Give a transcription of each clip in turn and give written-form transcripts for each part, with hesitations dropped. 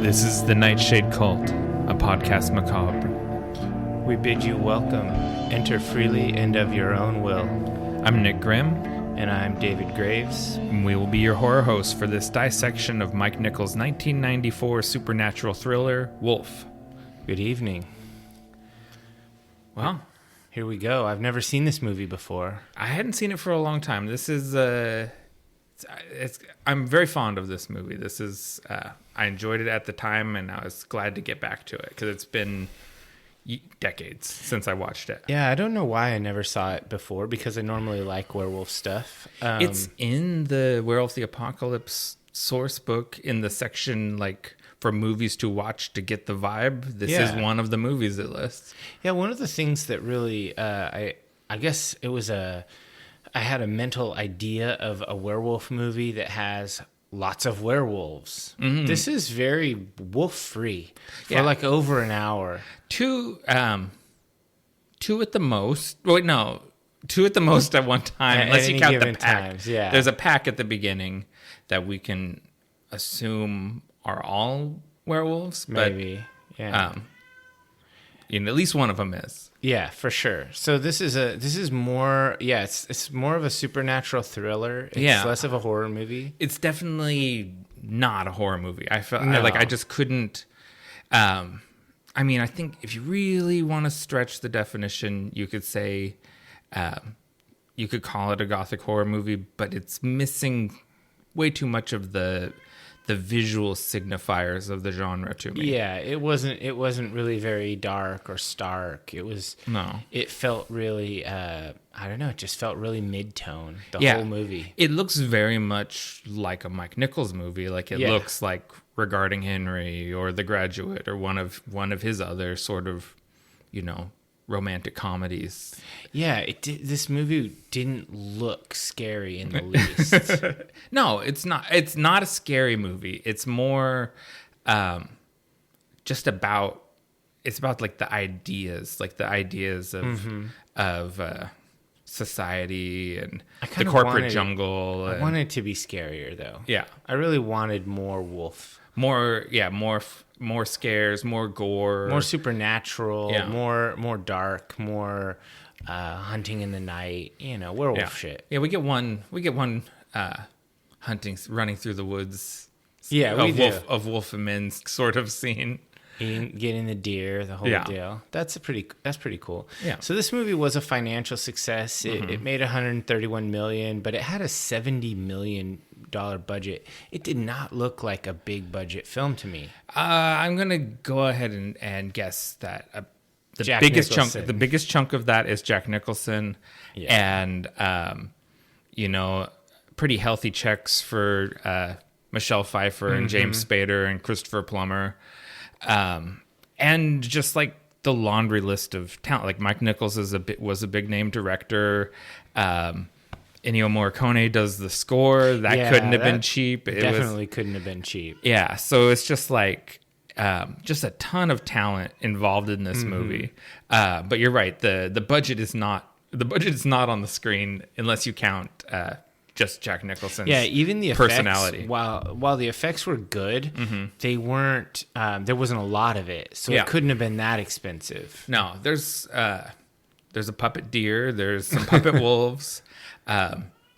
This is the Nightshade Cult, a podcast macabre. We bid you welcome. Enter freely and of your own will. I'm Nick Grimm. And I'm David Graves. And we will be your horror hosts for this dissection of Mike Nichols' 1994 supernatural thriller, Wolf. Good evening. Well, here we go. I've never seen this movie before. I hadn't seen it for a long time. This is, I'm very fond of this movie. This is, I enjoyed it at the time, and I was glad to get back to it, because it's been decades since I watched it. Yeah, I don't know why I never saw it before, because I normally like werewolf stuff. It's in the Werewolf the Apocalypse source book in the section, like, for movies to watch to get the vibe. This is one of the movies it lists. Yeah, one of the things that really, I guess it was I had a mental idea of a werewolf movie that has lots of werewolves. Mm-hmm. This is very wolf-free for like over an hour. Two at the most. Wait, no. Two at the most at one time, unless you count the pack. Times, yeah. There's a pack at the beginning that we can assume are all werewolves. Maybe, yeah. At least one of them is. Yeah, for sure. So this is more, it's more of a supernatural thriller. It's less of a horror movie. It's definitely not a horror movie. I felt I just couldn't. I think if you really want to stretch the definition, you could say, you could call it a gothic horror movie, but it's missing way too much of the visual signifiers of the genre to me. Yeah, it wasn't really very dark or stark. It felt really it just felt really mid-tone, the whole movie. It looks very much like a Mike Nichols movie. Like it looks like Regarding Henry or The Graduate or one of his other sort of, romantic comedies. Yeah, this movie didn't look scary in the least. No, it's not. It's not a scary movie. It's more just about. It's about like the ideas of society and the corporate jungle. I wanted it to be scarier, though. Yeah, I really wanted more wolf. More scares, more gore, more supernatural, more dark, more hunting in the night. Werewolf shit. Yeah, we get one hunting, running through the woods. Yeah, of Wolfman sort of scene. Getting the deer, the whole deal. That's pretty cool. Yeah. So this movie was a financial success. It made $131 million, but it had a $70 million budget. It did not look like a big budget film to me. I'm gonna go ahead and guess that the biggest chunk of that is Jack Nicholson, and pretty healthy checks for Michellepfiefer and James Spader and Christopher Plummer. And just like the laundry list of talent, like Mike Nichols was a big name director. Enniomorricone does the score. That couldn't have been cheap. It definitely couldn't have been cheap. Yeah, so it's just like just a ton of talent involved in this movie. But you're right. The budget is not on the screen unless you count just Jack Nicholson's even the personality. Effects, while the effects were good, they weren't. There wasn't a lot of it, so it couldn't have been that expensive. No, there's a puppet deer. There's some puppet wolves.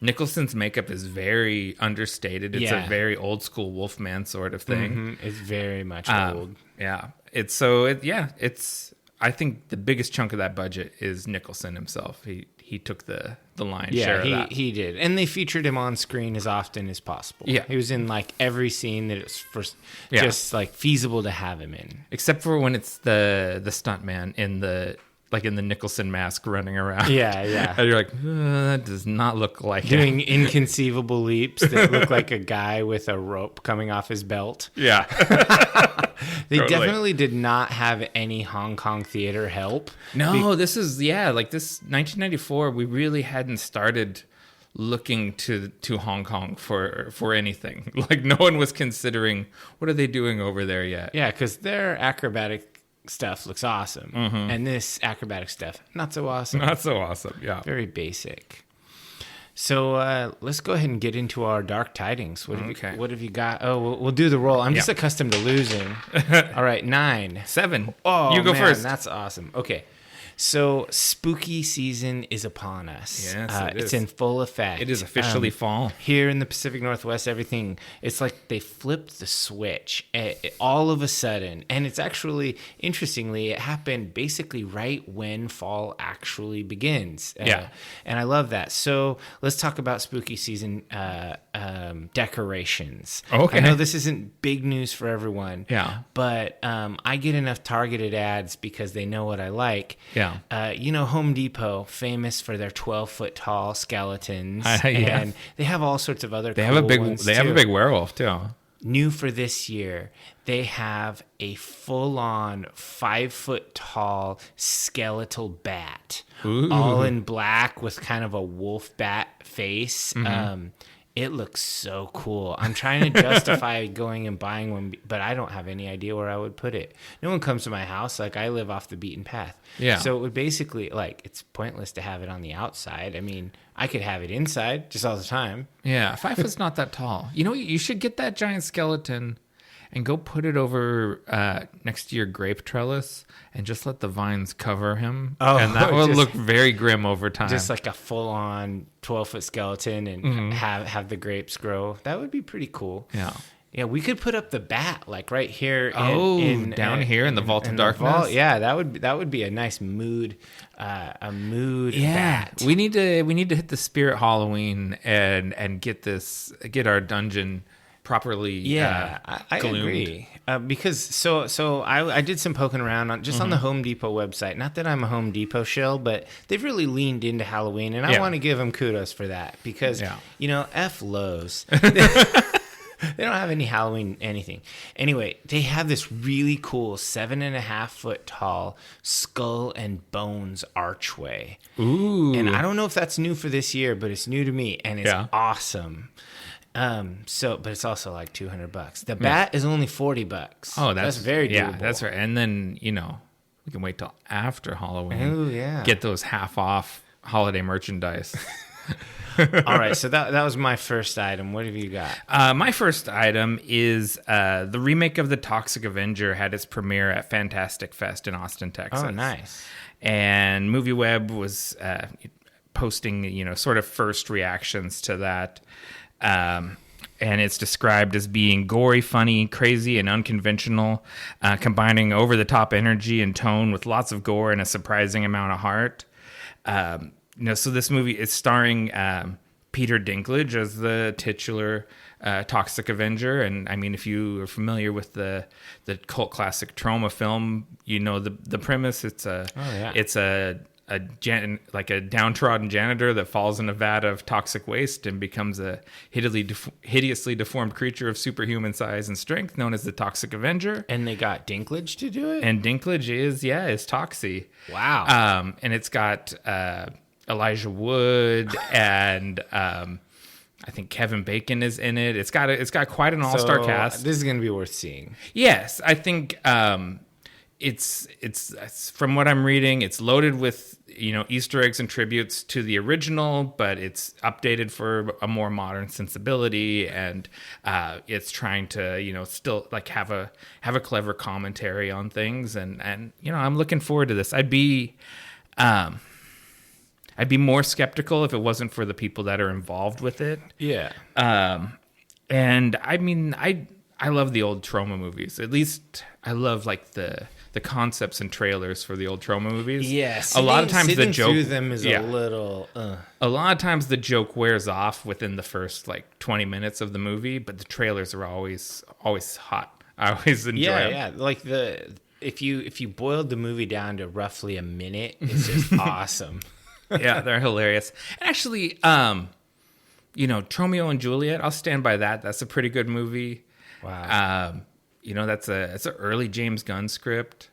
Nicholson's makeup is very understated. It's a very old school Wolfman sort of thing. It's very much old. Yeah, it's. I think the biggest chunk of that budget is Nicholson himself. He took the lion's share of that. He did. And they featured him on screen as often as possible. Yeah. He was in like every scene that it's just like feasible to have him in. Except for when it's the stuntman in the Nicholson mask running around. Yeah. And you're like, that does not look like doing inconceivable leaps that look like a guy with a rope coming off his belt. Yeah. They definitely did not have any Hong Kong theater help. No, this is like this 1994. We really hadn't started looking to Hong Kong for anything. Like no one was considering what are they doing over there yet. Yeah, because their acrobatic stuff looks awesome, and this acrobatic stuff not so awesome. Not so awesome. Yeah, very basic. So let's go ahead and get into our dark tidings. What have you got? Oh, we'll do the roll. I'm just accustomed to losing. All right, 9. 7. Oh, you go first. That's awesome. Okay. So spooky season is upon us. Yes, it's in full effect. It is officially fall. Here in the Pacific Northwest, everything, it's like they flipped the switch all of a sudden. And it's actually, interestingly, it happened basically right when fall actually begins. And I love that. So let's talk about spooky season decorations. Okay. I know this isn't big news for everyone. Yeah. But I get enough targeted ads because they know what I like. Yeah. Home Depot, famous for their 12-foot tall skeletons, and they have all sorts of other. They have a big werewolf too. New for this year, they have a full-on 5-foot tall skeletal bat, all in black with kind of a wolf bat face. Mm-hmm. It looks so cool. I'm trying to justify going and buying one, but I don't have any idea where I would put it. No one comes to my house. Like, I live off the beaten path. Yeah. So it would basically, it's pointless to have it on the outside. I mean, I could have it inside just all the time. Yeah, 5 foot's not that tall. You should get that giant skeleton and go put it over next to your grape trellis and just let the vines cover him. Oh, and that will look very grim over time. Just like a full-on 12-foot skeleton and have the grapes grow. That would be pretty cool. Yeah. Yeah, we could put up the bat like right here. Down here in the Vault of Darkness. Yeah, that would be a nice mood, bat. We need to hit the Spirit Halloween and get our dungeon properly. I agree. Because I did some poking around on the Home Depot website. Not that I'm a Home Depot shill, but they've really leaned into Halloween, and I want to give them kudos for that because F Lowe's. They don't have any Halloween anything. Anyway, they have this really cool 7.5-foot tall skull and bones archway. Ooh. And I don't know if that's new for this year, but it's new to me, and it's awesome. But it's also like $200. The bat is only $40. Oh, that's very doable. Yeah, that's right. And then, we can wait till after Halloween. Oh, yeah. Get those half off holiday merchandise. All right, so that was my first item. What have you got? My first item is the remake of The Toxic Avenger had its premiere at Fantastic Fest in Austin, Texas. Oh, nice. And MovieWeb was posting, sort of first reactions to that. And it's described as being gory, funny, crazy, and unconventional, combining over-the-top energy and tone with lots of gore and a surprising amount of heart. So this movie is starring Peter Dinklage as the titular Toxic Avenger, and I mean, if you are familiar with the cult classic Trauma film, the premise. It's a downtrodden janitor that falls in a vat of toxic waste and becomes a hideously deformed creature of superhuman size and strength known as the Toxic Avenger. And they got Dinklage to do it? And Dinklage is Toxie. Wow. And it's got Elijah Wood and I think Kevin Bacon is in it. It's got quite an all-star cast. This is going to be worth seeing. Yes, I think it's from what I'm reading, it's loaded with Easter eggs and tributes to the original, but it's updated for a more modern sensibility, and it's trying to still like have a clever commentary on things, and I'm looking forward to this. I'd be more skeptical if it wasn't for the people that are involved with it. Yeah. And I mean, I love the old Trauma movies. At least I love like the concepts and trailers for the old Trauma movies. Yes. A lot of times the joke through them is a little. A lot of times the joke wears off within the first like 20 minutes of the movie, but the trailers are always hot. I always enjoy them. Yeah. Like if you boiled the movie down to roughly a minute, it's just awesome. Yeah, they're hilarious. Actually, Tromeo and Juliet, I'll stand by that. That's a pretty good movie. Wow. That's an early James Gunn script,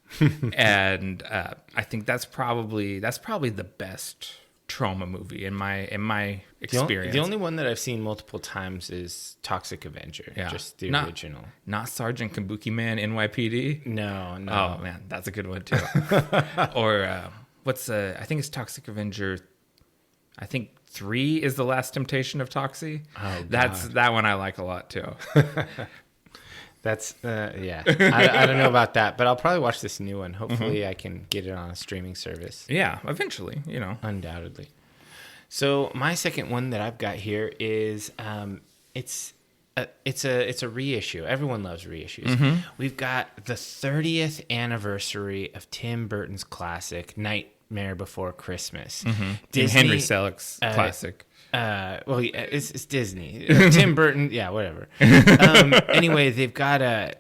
and I think that's probably the best Trauma movie in my experience. The only one that I've seen multiple times is Toxic Avenger, just the original. Not Sergeant Kabuki Man NYPD. No. Oh man, that's a good one too. Or I think it's Toxic Avenger. I think 3 is The Last Temptation of Toxie. Oh, that one I like a lot too. That's yeah. I don't know about that, but I'll probably watch this new one. Hopefully, I can get it on a streaming service. Yeah, eventually, Undoubtedly. So my second one that I've got here is it's a reissue. Everyone loves reissues. We've got the 30th anniversary of Tim Burton's classic Nightmare Before Christmas. Disney, Henry Selick's classic. Well, yeah, it's Disney. Tim Burton, yeah, whatever. Anyway, they've got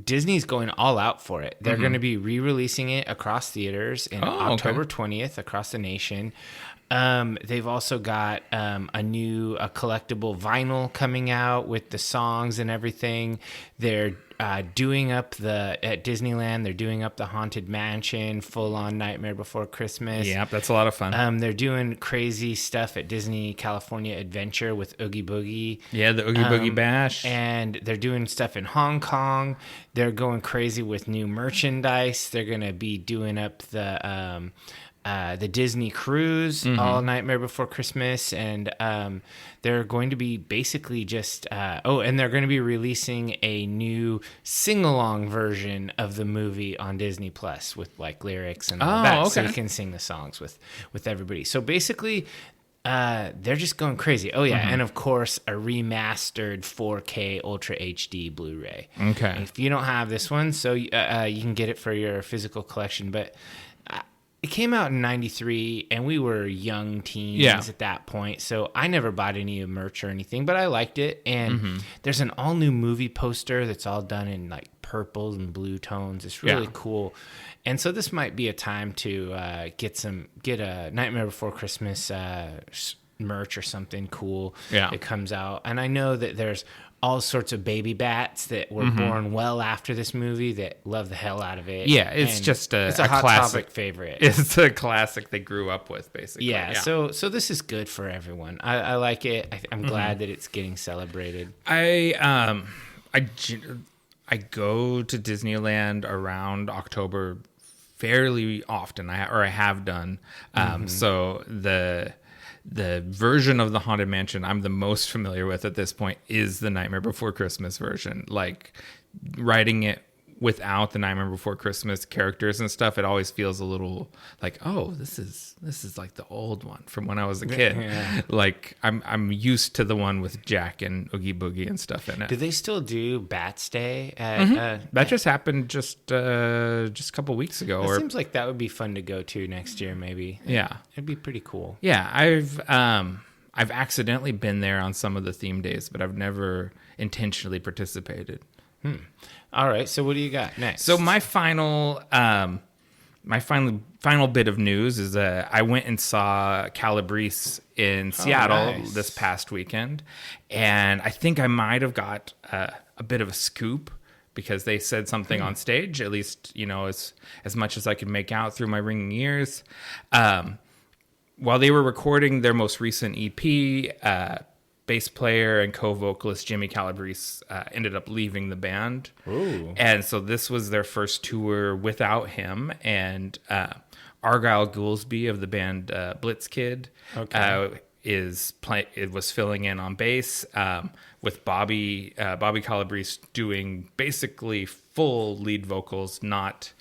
Disney's going all out for it. They're going to be re-releasing it across theaters in October 20th across the nation. They've also got a collectible vinyl coming out with the songs and everything. They're doing up at Disneyland. They're doing up the Haunted Mansion, full on Nightmare Before Christmas. Yeah, that's a lot of fun. They're doing crazy stuff at Disney California Adventure with Oogie Boogie. Yeah, the Oogie Boogie Bash. And they're doing stuff in Hong Kong. They're going crazy with new merchandise. They're going to be doing up the Disney cruise, all Nightmare Before Christmas, and they're going to be basically just and they're going to be releasing a new sing-along version of the movie on Disney Plus with like lyrics and all that, so you can sing the songs with everybody. So basically, they're just going crazy. Oh yeah, and of course a remastered 4K Ultra HD Blu-ray. Okay, if you don't have this one, so you can get it for your physical collection, but. It came out in 93, and we were young teens at that point, so I never bought any merch or anything, but I liked it. And there's an all-new movie poster that's all done in like purple and blue tones. It's really cool. And so this might be a time to get a Nightmare Before Christmas merch or something cool that comes out. And I know that there's all sorts of baby bats that were born well after this movie that love the hell out of it. Yeah, it's just it's a Hot classic Topic favorite. It's a classic they grew up with, basically. Yeah. So this is good for everyone. I like it. I'm glad that it's getting celebrated. I go to Disneyland around October fairly often. I have done. So the version of the Haunted Mansion I'm the most familiar with at this point is the Nightmare Before Christmas version. Like, writing it without the Nightmare Before Christmas characters and stuff, it always feels a little like, oh, this is like the old one from when I was a kid. Like, I'm used to the one with Jack and Oogie Boogie and stuff in it. Do they still do Bats Day? That just happened just a couple weeks ago. It seems like that would be fun to go to next year, maybe. Yeah, it'd be pretty cool. Yeah, I've accidentally been there on some of the theme days, but I've never intentionally participated. All right, so what do you got next? So my final bit of news is I went and saw Calabrese in Seattle this past weekend, and I think I might have got a bit of a scoop because they said something on stage, at least, as much as I could make out through my ringing ears. While they were recording their most recent EP, bass player and co-vocalist Jimmy Calabrese ended up leaving the band. Ooh. And so this was their first tour without him. And Argyle Goolsby of the band Blitzkid was filling in on bass, with Bobby Calabrese doing basically full lead vocals, not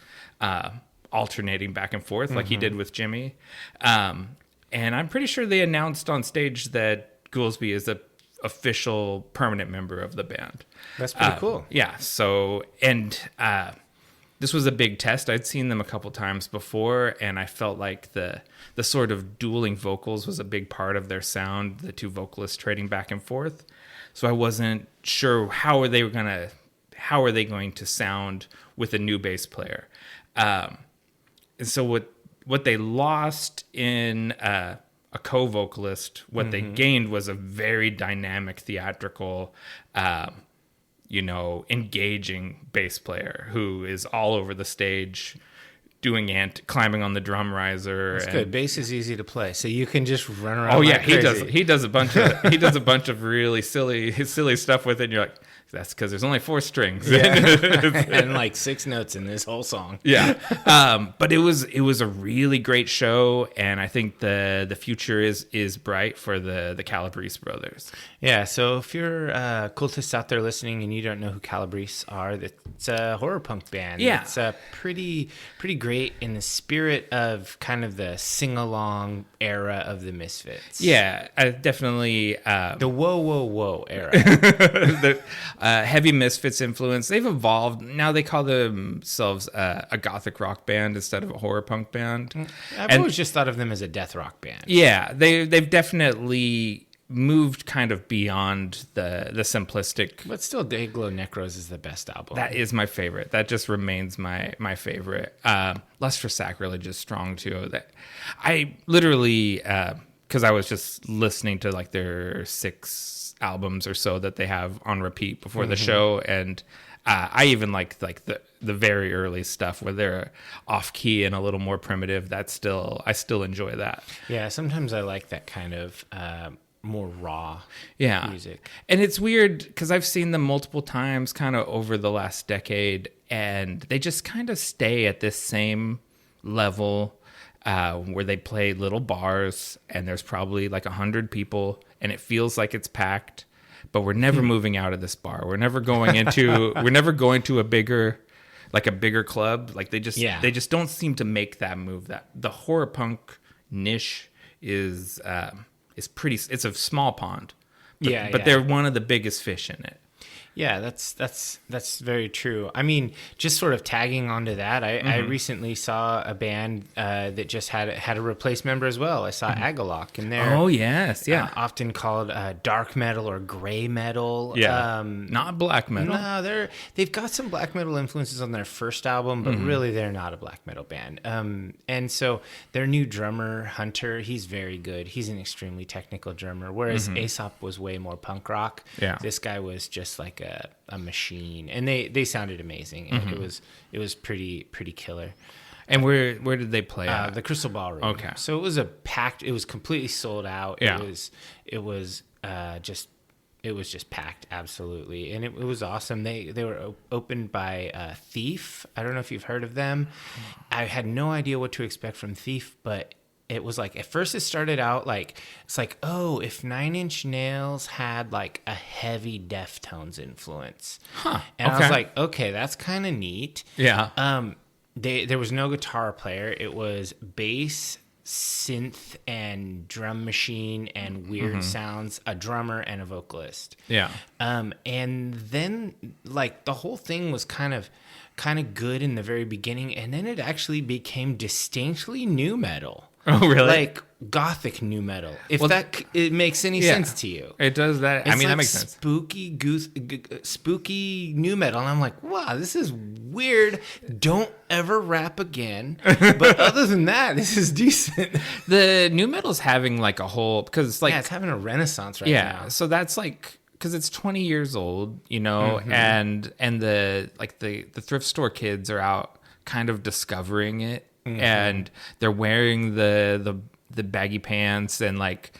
alternating back and forth like he did with Jimmy. And I'm pretty sure they announced on stage that Goolsby is a official permanent member of the band. That's pretty cool. Yeah. So, and this was a big test. I'd seen them a couple times before, and I felt like the sort of dueling vocals was a big part of their sound, the two vocalists trading back and forth. So I wasn't sure how are they going to sound with a new bass player. And so what they lost in a co-vocalist, what they gained was a very dynamic, theatrical, engaging bass player who is all over the stage, climbing on the drum riser. That's good. Bass is easy to play, so you can just run around. Oh yeah, like crazy. He does a bunch of really silly stuff with it. And you're like, that's because there's only 4 strings. Yeah. And like 6 notes in this whole song. Yeah. But it was a really great show, and I think the future is bright for the Calabrese brothers. Yeah, so if you're cultists out there listening and you don't know who Calabrese are, it's a horror punk band. Yeah. It's pretty great in the spirit of kind of the sing-along era of the Misfits. Yeah, definitely. The whoa era. The heavy Misfits influence. They've evolved. Now they call themselves a gothic rock band instead of a horror punk band. I've always just thought of them as a death rock band. Yeah, they've definitely moved kind of beyond the simplistic. But still, Day Glow Necros is the best album. That is my favorite. That just remains my favorite. Lust for Sacrilege is strong too. That I literally, because I was just listening to like their 6 albums or so that they have on repeat before the show, and I even like the very early stuff where they're off key and a little more primitive. I still enjoy that. Yeah, sometimes I like that kind of more raw music. And it's weird because I've seen them multiple times kind of over the last decade, and they just kind of stay at this same level where they play little bars and there's probably like 100 people and it feels like it's packed, but we're never moving out of this bar. We're never going to a bigger club. Like they just don't seem to make that move. That the horror punk niche is pretty. It's a small pond, but they're one of the biggest fish in it. Yeah, that's very true. I mean, just sort of tagging onto that, I recently saw a band that just had a replaced member as well. I saw Agalloch, and they're often called dark metal or gray metal. Yeah, not black metal. No, they've got some black metal influences on their first album, but really they're not a black metal band. And so their new drummer Hunter, he's very good. He's an extremely technical drummer, whereas Aesop was way more punk rock. Yeah, this guy was just like a machine, and they sounded amazing. And it was pretty killer. And where did they play at? The Crystal Ballroom. Okay, so it was completely sold out. Yeah. It was just packed, absolutely, and it was awesome. They were opened by Thief. I don't know if you've heard of them. I had no idea what to expect from Thief, but it was like, at first it started out like, it's like, oh, if 9 Inch Nails had like a heavy Deftones influence. And I was like, okay, that's kind of neat. Yeah. There was no guitar player. It was bass, synth, and drum machine and weird sounds, a drummer and a vocalist. Yeah. And then like the whole thing was kind of good in the very beginning, and then it actually became distinctly nu metal. Oh, really? Like gothic nu metal. If it makes any sense to you. It does that. It's that makes sense. Spooky nu metal. And I'm like, wow, this is weird. Don't ever rap again. But other than that, this is decent. The nu metal's having like a whole, because it's like, it's having a renaissance right now. Yeah. So that's like, because it's 20 years old, and the thrift store kids are out kind of discovering it. And they're wearing the baggy pants and like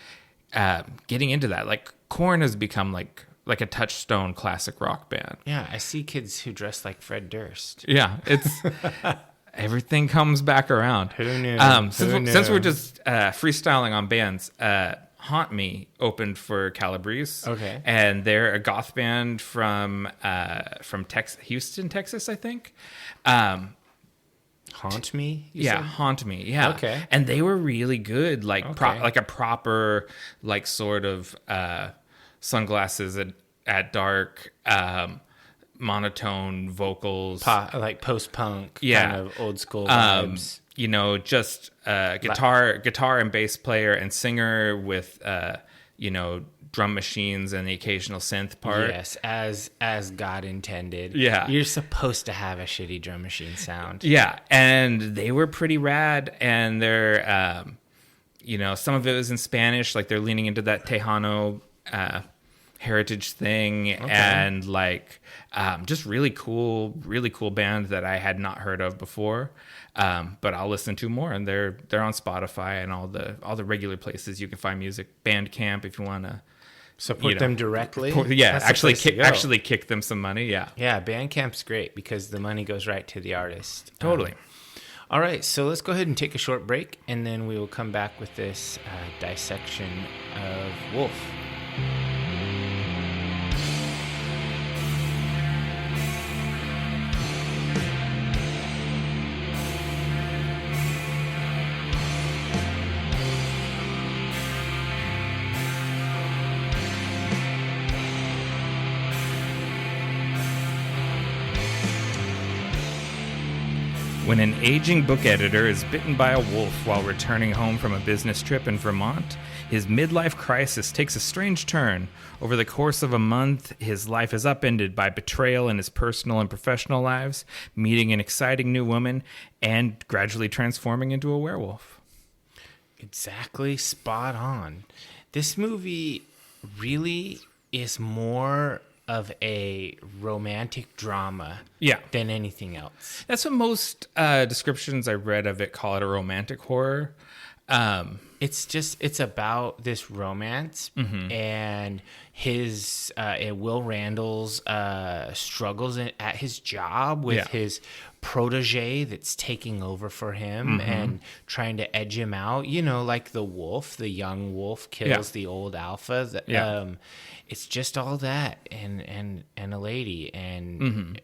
getting into that. Like Korn has become like a touchstone classic rock band. Yeah, I see kids who dress like Fred Durst. Yeah, it's everything comes back around. Who knew? Since we're just freestyling on bands, Haunt Me opened for Calabrese. Okay, and they're a goth band from Houston, Texas, I think. Haunt Me? Yeah, Haunt Me. Yeah. Okay. And they were really good, like like a proper, like sort of sunglasses at dark, monotone vocals, like post punk, kind of old school vibes. Just guitar and bass player and singer with drum machines and the occasional synth part. Yes, as God intended. Yeah. You're supposed to have a shitty drum machine sound. Yeah, and they were pretty rad, and they're, some of it was in Spanish, like they're leaning into that Tejano heritage thing, and like just really cool band that I had not heard of before. But I'll listen to more, and they're on Spotify and all the regular places you can find music. Bandcamp, if you want to support them directly. That's actually kick them some money. Yeah, Bandcamp's great because the money goes right to the artist. Totally. All right, so let's go ahead and take a short break, and then we will come back with this dissection of Wolf. When an aging book editor is bitten by a wolf while returning home from a business trip in Vermont, his midlife crisis takes a strange turn. Over the course of a month, his life is upended by betrayal in his personal and professional lives, meeting an exciting new woman, and gradually transforming into a werewolf. Exactly, spot on. This movie really is more of a romantic drama than anything else. That's what most descriptions I read of it call it, a romantic horror. It's about this romance and his Will Randall's struggles at his job with his protege that's taking over for him and trying to edge him out. You know, like the wolf, the young wolf kills the old alpha. It's just all that and a lady and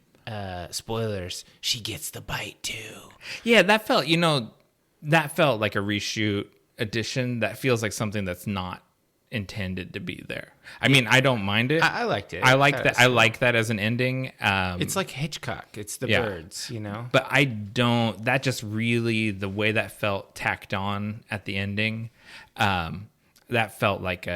spoilers, she gets the bite too. Yeah, that felt like a reshoot edition. That feels like something that's not intended to be there. I mean, I don't mind it. I liked it. I like that as an ending. It's like Hitchcock. It's the birds, you know. But I don't. That just really, the way that felt tacked on at the ending, that felt like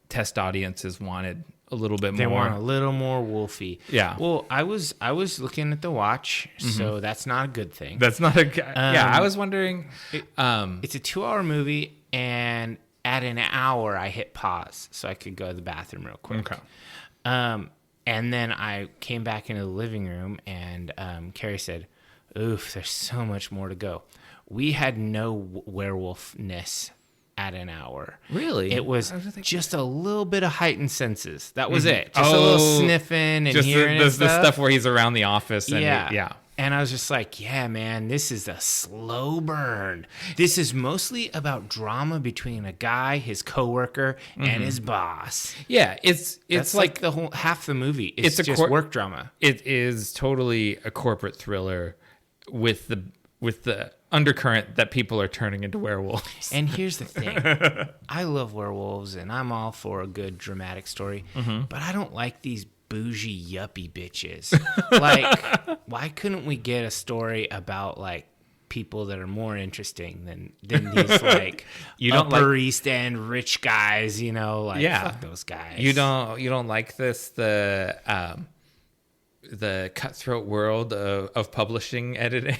test audiences wanted a little bit more. They want a little more wolfy. Yeah. Well, I was looking at the watch, so that's not a good thing. That's not a good. I was wondering. It's a 2-hour movie, and at an hour, I hit pause so I could go to the bathroom real quick. Okay. And then I came back into the living room, and Carrie said, "Oof, there's so much more to go." We had no werewolfness at an hour. Really? It was just a little bit of heightened senses. That was it. Just a little sniffing and just hearing the stuff where he's around the office. And And I was just like, yeah, man, this is a slow burn. This is mostly about drama between a guy, his coworker, and his boss. Yeah, it's like the whole half the movie. It's just work drama. It is totally a corporate thriller with the undercurrent that people are turning into werewolves. And here's the thing. I love werewolves, and I'm all for a good dramatic story, but I don't like these bougie yuppie bitches. Like, why couldn't we get a story about, like, people that are more interesting than these, like, Upper East End rich guys, you know? Like, fuck those guys. You don't like this, the cutthroat world of publishing editing?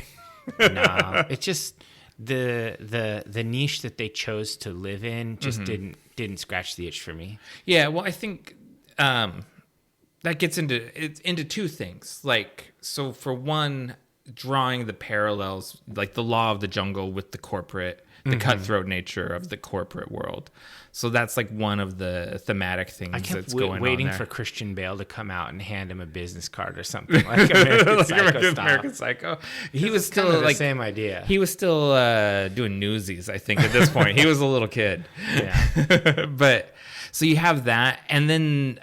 No, it's just the niche that they chose to live in just didn't scratch the itch for me. Yeah, well, I think that gets into two things. Like, so for one, drawing the parallels, like the law of the jungle with the corporate, the cutthroat nature of the corporate world. So that's like one of the thematic things that's going on. Waiting for Christian Bale to come out and hand him a business card or something like American Psycho. He was still the same idea. He was still doing Newsies, I think, at this point. He was a little kid. Yeah. But so you have that, and then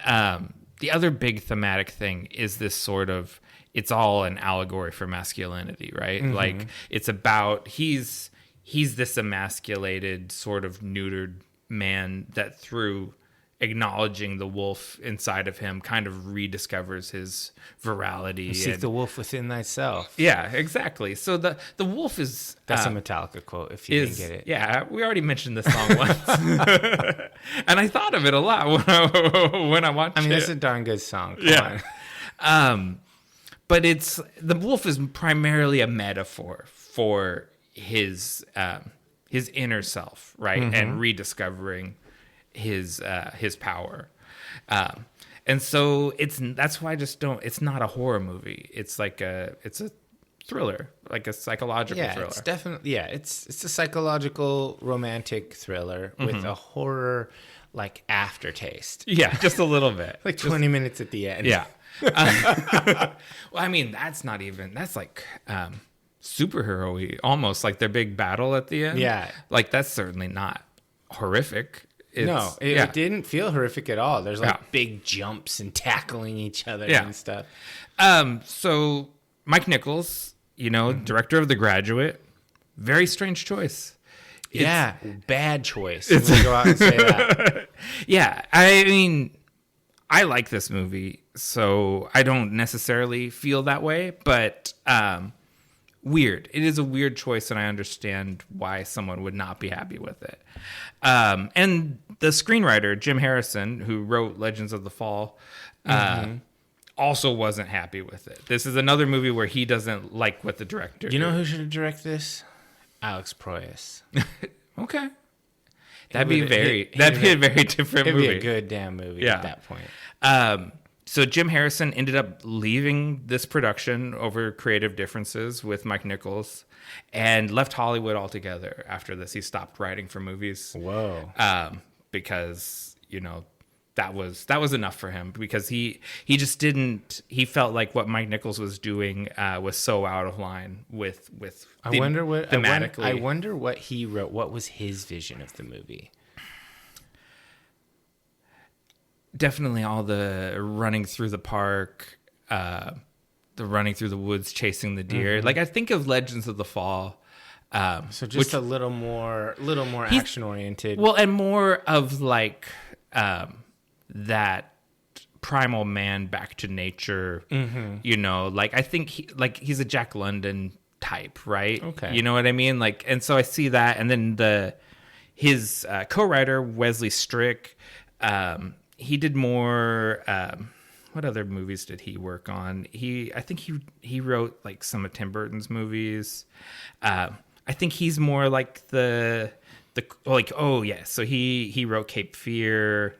the other big thematic thing is this sort of, it's all an allegory for masculinity, right? Like, it's about he's this emasculated, sort of neutered man that through acknowledging the wolf inside of him kind of rediscovers his virality. Seek the wolf within thyself. Yeah, exactly. So the wolf is... That's a Metallica quote, if you didn't get it. Yeah, we already mentioned this song once. And I thought of it a lot when I watched it. I mean, that's a darn good song. Come on. But the wolf is primarily a metaphor for his inner self, right? And rediscovering his power. And so that's why I just don't. It's not a horror movie. It's a thriller, like a psychological thriller. It's definitely it's a psychological romantic thriller with a horror like aftertaste. Yeah, just a little bit, like 20 minutes at the end. Yeah. Well, I mean, that's like superhero-y, almost like their big battle at the end. Yeah, like that's certainly not horrific. It didn't feel horrific at all. There's like big jumps and tackling each other and stuff. So Mike Nichols, director of The Graduate, very strange choice. Bad choice. I'm gonna go out and say that. Yeah, I mean, I like this movie, so I don't necessarily feel that way, but weird. It is a weird choice, and I understand why someone would not be happy with it. And the screenwriter, Jim Harrison, who wrote Legends of the Fall, also wasn't happy with it. This is another movie where he doesn't like what the director did. You know who should have directed this? Alex Proyas. Okay. That'd be a very different movie. It'd be a good damn movie at that point. So Jim Harrison ended up leaving this production over creative differences with Mike Nichols and left Hollywood altogether after this. He stopped writing for movies. Whoa. Because, that was enough for him, because he just didn't. He felt like what Mike Nichols was doing was so out of line with. I wonder thematically. What he wrote. What was his vision of the movie? Definitely all the running through the park, the running through the woods, chasing the deer. Like I think of Legends of the Fall. So just a little more action oriented. Well, and more of like. That primal man back to nature, like I think he's a Jack London type, right? Okay. You know what I mean? Like, and so I see that. And then his co-writer, Wesley Strick, he did more, what other movies did he work on? I think he wrote like some of Tim Burton's movies. I think he's more like so he wrote Cape Fear,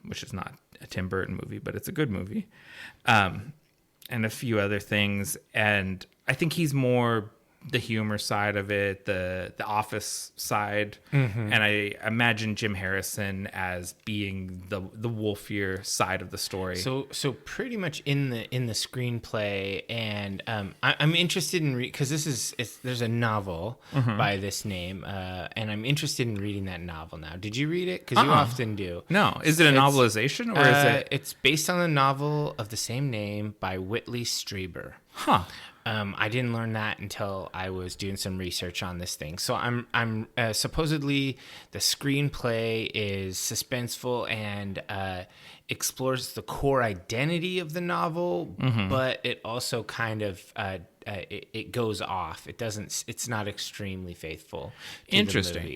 which is not a Tim Burton movie, but it's a good movie, and a few other things. And I think he's more the humor side of it, the Office side, and I imagine Jim Harrison as being the wolfier side of the story. So pretty much in the screenplay, and I'm interested in because there's a novel by this name, and I'm interested in reading that novel now. Did you read it? Because you often do. No, is it a novelization or is it? It's based on the novel of the same name by Whitley Strieber. Huh. I didn't learn that until I was doing some research on this thing. So I'm supposedly the screenplay is suspenseful and explores the core identity of the novel, but it also kind of it goes off. It's not extremely faithful to Interesting. the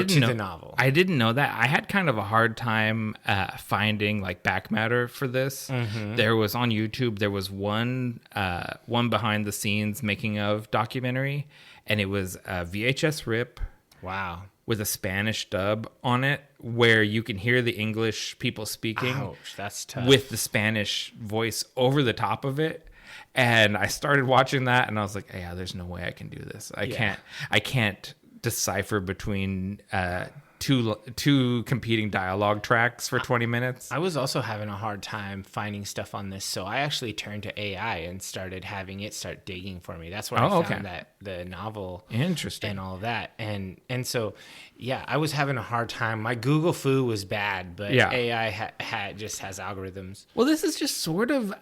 movie. The novel. I didn't know that. I had kind of a hard time finding like back matter for this. There was on YouTube. There was one behind the scenes making of documentary, and it was a VHS rip. Wow. With a Spanish dub on it, where you can hear the English people speaking. Ouch, that's tough. With the Spanish voice over the top of it. And I started watching that, and I was like, "Yeah, there's no way I can do this. I can't decipher between two competing dialogue tracks for 20 minutes." I was also having a hard time finding stuff on this, so I actually turned to AI and started having it start digging for me. That's where I found that the novel, interesting, and all of that, and so I was having a hard time. My Google foo was bad, but AI just has algorithms. Well, this is just sort of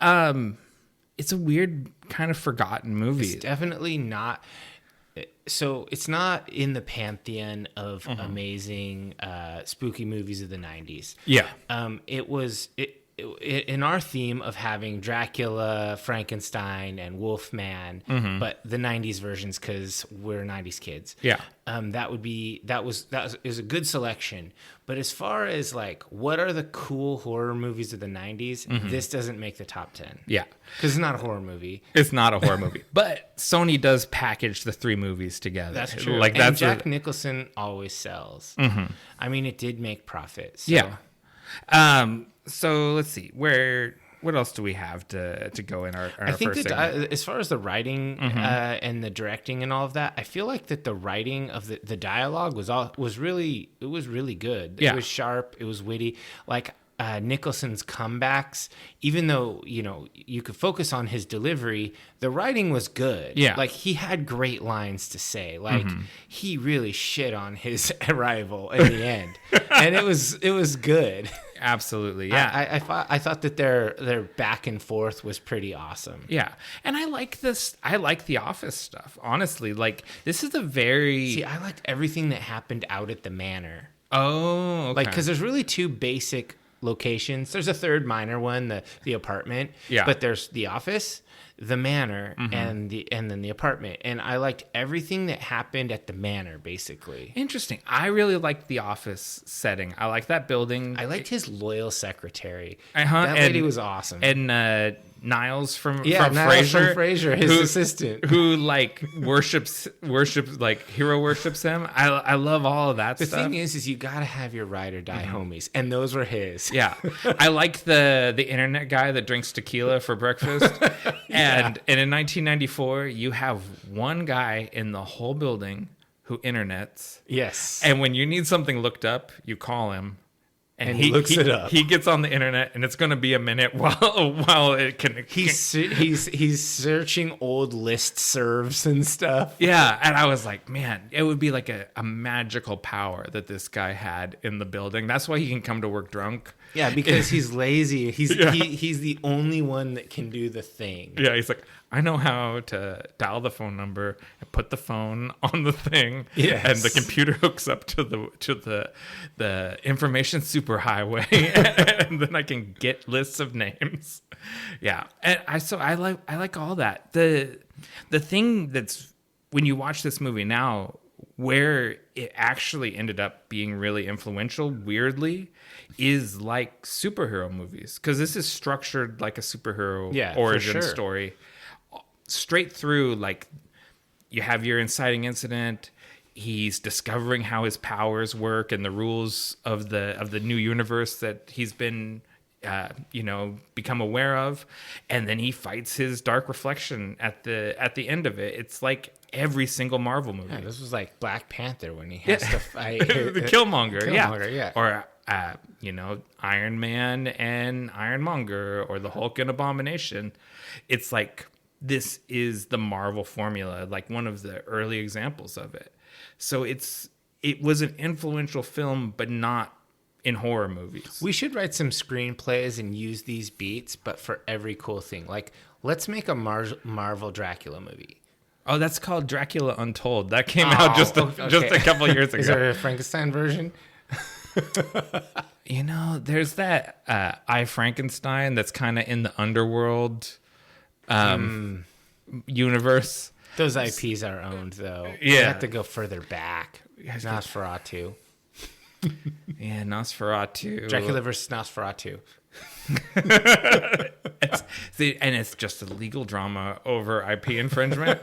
it's a weird kind of forgotten movie. It's definitely not. So it's not in the pantheon of amazing spooky movies of the 90s. Yeah. It was in our theme of having Dracula, Frankenstein, and Wolfman, but the 90s versions because we're 90s kids. Yeah. That was a good selection. But as far as like what are the cool horror movies of the 90s, this doesn't make the top 10. Yeah. Because it's not a horror movie. It's not a horror movie. But Sony does package the three movies together. That's true. Like and Jack Nicholson always sells. I mean, it did make profit. So. Yeah. So let's see. What else do we have to go in our I think first that segment? as far as the writing and the directing and all of that, I feel like that the writing of the dialogue was really good. Yeah. It was sharp. It was witty. Like Nicholson's comebacks, even though you could focus on his delivery, the writing was good. Yeah. Like he had great lines to say. Like he really shit on his rival in the end, and it was good. Absolutely, yeah. I thought that their back and forth was pretty awesome. Yeah, and I like this. I like the Office stuff. Honestly, like this is a very. See, I liked everything that happened out at the manor. Oh, okay. Like because there's really two basic locations. There's a third minor one, the apartment. Yeah. But there's the office, the manor, and then the apartment. And I liked everything that happened at the manor, basically. Interesting. I really liked the Office setting. I like that building. I liked his loyal secretary. That lady was awesome. And Niles from Niles Frasier, from Frasier, his assistant, who like worships like hero worships him. I love all of that the stuff. thing is you gotta have your ride or die homies, and those were his. Yeah, I like the internet guy that drinks tequila for breakfast. And in 1994, you have one guy in the whole building who internets. Yes. And when you need something looked up, you call him. And he looks it up. He gets on the internet, and it's going to be a minute while it can. He's searching old list serves and stuff. Yeah, and I was like, man, it would be like a magical power that this guy had in the building. That's why he can come to work drunk. Yeah, because he's lazy. He's the only one that can do the thing. Yeah, he's like, I know how to dial the phone number and put the phone on the thing. Yes. And the computer hooks up to the information superhighway, and then I can get lists of names. Yeah, and I like all that. The thing that's when you watch this movie now, where it actually ended up being really influential, weirdly, is like superhero movies, because this is structured like a superhero origin story. Straight through, like you have your inciting incident. He's discovering how his powers work and the rules of the new universe that he's been, become aware of, and then he fights his dark reflection at the end of it. It's like every single Marvel movie. Yeah, this was like Black Panther when he has to fight the Killmonger. Yeah. Or Iron Man and Ironmonger, or the Hulk and Abomination. It's like, this is the Marvel formula, like one of the early examples of it. So it was an influential film, but not in horror movies. We should write some screenplays and use these beats, but for every cool thing. Like, let's make a Marvel Dracula movie. Oh, that's called Dracula Untold. That came out just a couple years ago. Is there a Frankenstein version? There's that I, Frankenstein that's kind of in the underworld universe. Those IPs are owned, though. Yeah. You have to go further back. Nosferatu. Yeah, Nosferatu. Dracula versus Nosferatu. It's just a legal drama over IP infringement.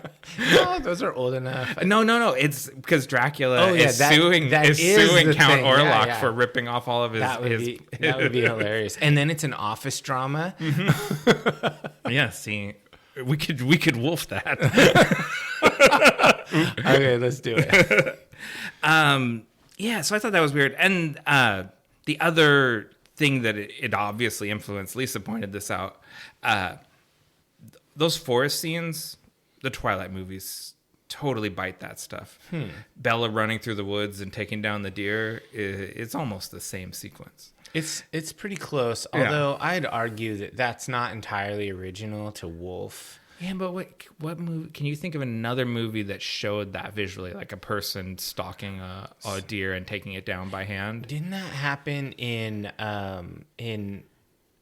No, those are old enough. No. It's because Dracula is suing Count Orlok for ripping off all of his. That would be hilarious. And then it's an office drama. Yeah, see, we could wolf that. Okay, let's do it. Yeah, so I thought that was weird. And the other thing that it obviously influenced, Lisa pointed this out, those forest scenes, the Twilight movies totally bite that stuff. Bella running through the woods and taking down the deer, it's almost the same sequence. It's pretty close, although I'd argue that that's not entirely original to Wolf. Yeah, but what movie? Can you think of another movie that showed that visually, like a person stalking a deer and taking it down by hand? Didn't that happen in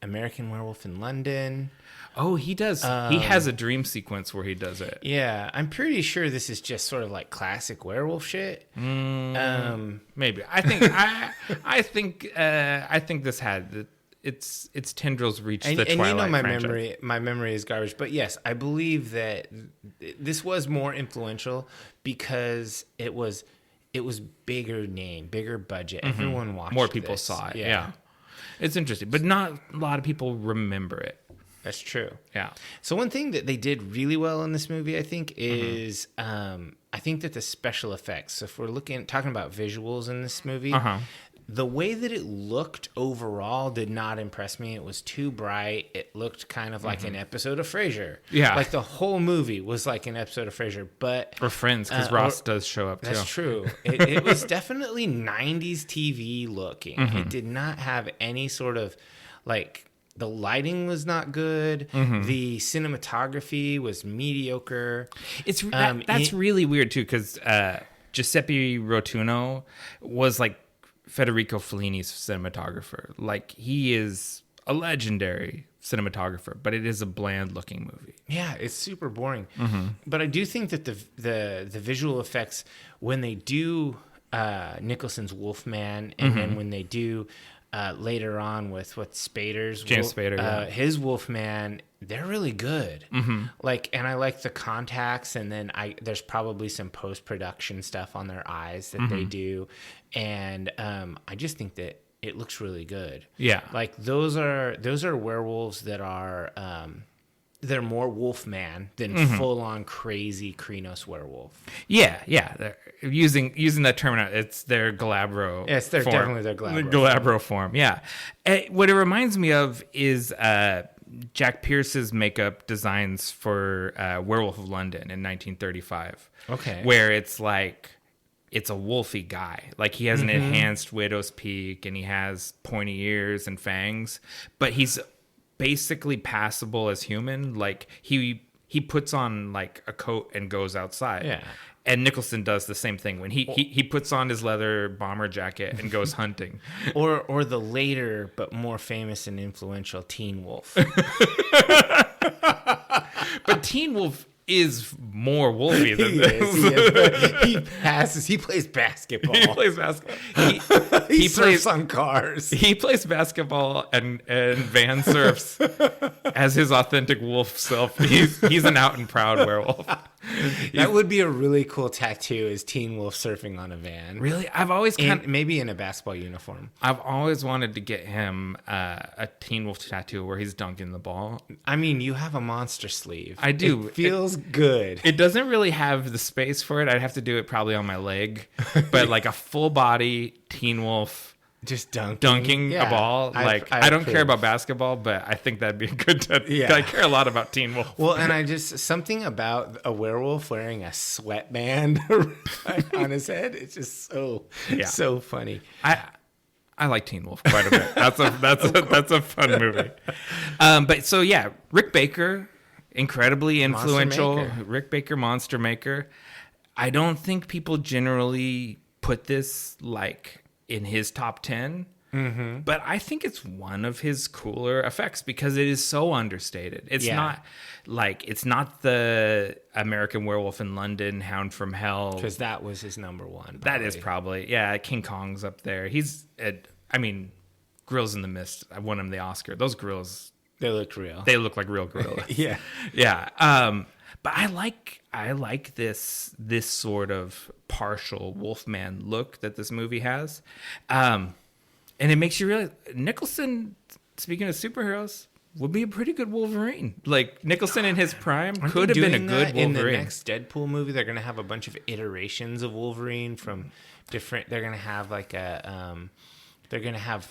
American Werewolf in London? Oh, he does. He has a dream sequence where he does it. Yeah, I'm pretty sure this is just sort of like classic werewolf shit. Maybe. I think this had its tendrils reached the Twilight franchise. My memory is garbage, but yes, I believe that this was more influential because it was bigger name, bigger budget. Everyone watched. More people this. saw it. Yeah. It's interesting, but not a lot of people remember it. That's true. Yeah. So one thing that they did really well in this movie, I think, is I think that the special effects. So if we're talking about visuals in this movie, the way that it looked overall did not impress me. It was too bright. It looked kind of like an episode of Frasier. Yeah. Like the whole movie was like an episode of Frasier, or Friends, because Ross does show up too. That's true. It was definitely 90s TV looking. It did not have any sort of like. The lighting was not good. The cinematography was mediocre. That's really weird too, because Giuseppe Rotuno was like Federico Fellini's cinematographer. Like, he is a legendary cinematographer, but it is a bland-looking movie. Yeah, it's super boring. But I do think that the visual effects, when they do Nicholson's Wolfman, and then when they do. Later on with Spader's Spader, his Wolfman, they're really good. Like, and I like the contacts, and then there's probably some post-production stuff on their eyes that they do, and I just think that it looks really good. Yeah, like those are werewolves that are they're more Wolfman than full-on crazy Krenos werewolf. Yeah. They're using that term, it's their Galabro. Yes, they're form. definitely their Galabro. Galabro form. Yeah. What it reminds me of is Jack Pierce's makeup designs for Werewolf of London in 1935. Okay. Where it's like, it's a wolfy guy. Like, he has an enhanced widow's peak, and he has pointy ears and fangs, but he's basically passable as human. Like, he puts on like a coat and goes outside. Yeah. And Nicholson does the same thing when he puts on his leather bomber jacket and goes hunting. Or the later but more famous and influential Teen Wolf. But Teen Wolf is more wolfy than this. He plays basketball. He plays basketball. He surfs on cars. He plays basketball and van surfs as his authentic wolf self. He's an out and proud werewolf. That would be a really cool tattoo, is Teen Wolf surfing on a van. Really? I've always maybe in a basketball uniform. I've always wanted to get him a Teen Wolf tattoo where he's dunking the ball. I mean, you have a monster sleeve. I do. It feels good. It doesn't really have the space for it. I'd have to do it probably on my leg. But like a full body Teen Wolf. Just dunking a ball. I don't care about basketball, but I think that'd be a good tattoo. Yeah. I care a lot about Teen Wolf. Well, and something about a werewolf wearing a sweatband on his head. It's just so funny. I like Teen Wolf quite a bit. That's a fun movie. But so yeah, Rick Baker, incredibly influential. Rick Baker, Monster Maker. I don't think people generally put this like in his top 10, but I think it's one of his cooler effects because it is so understated. It's not the American Werewolf in London, Hound from Hell, because that was his number one. Probably. That is probably King Kong's up there. Grills in the Mist. I won him the Oscar. Those grills, they looked real. They look like real gorillas. Yeah. But I like this sort of partial Wolfman look that this movie has, and it makes you realize Nicholson, speaking of superheroes, would be a pretty good Wolverine. Like, Nicholson in his prime could have been a good Wolverine. In the next Deadpool movie, they're gonna have a bunch of iterations of Wolverine from different. They're gonna have like a. They're going to have,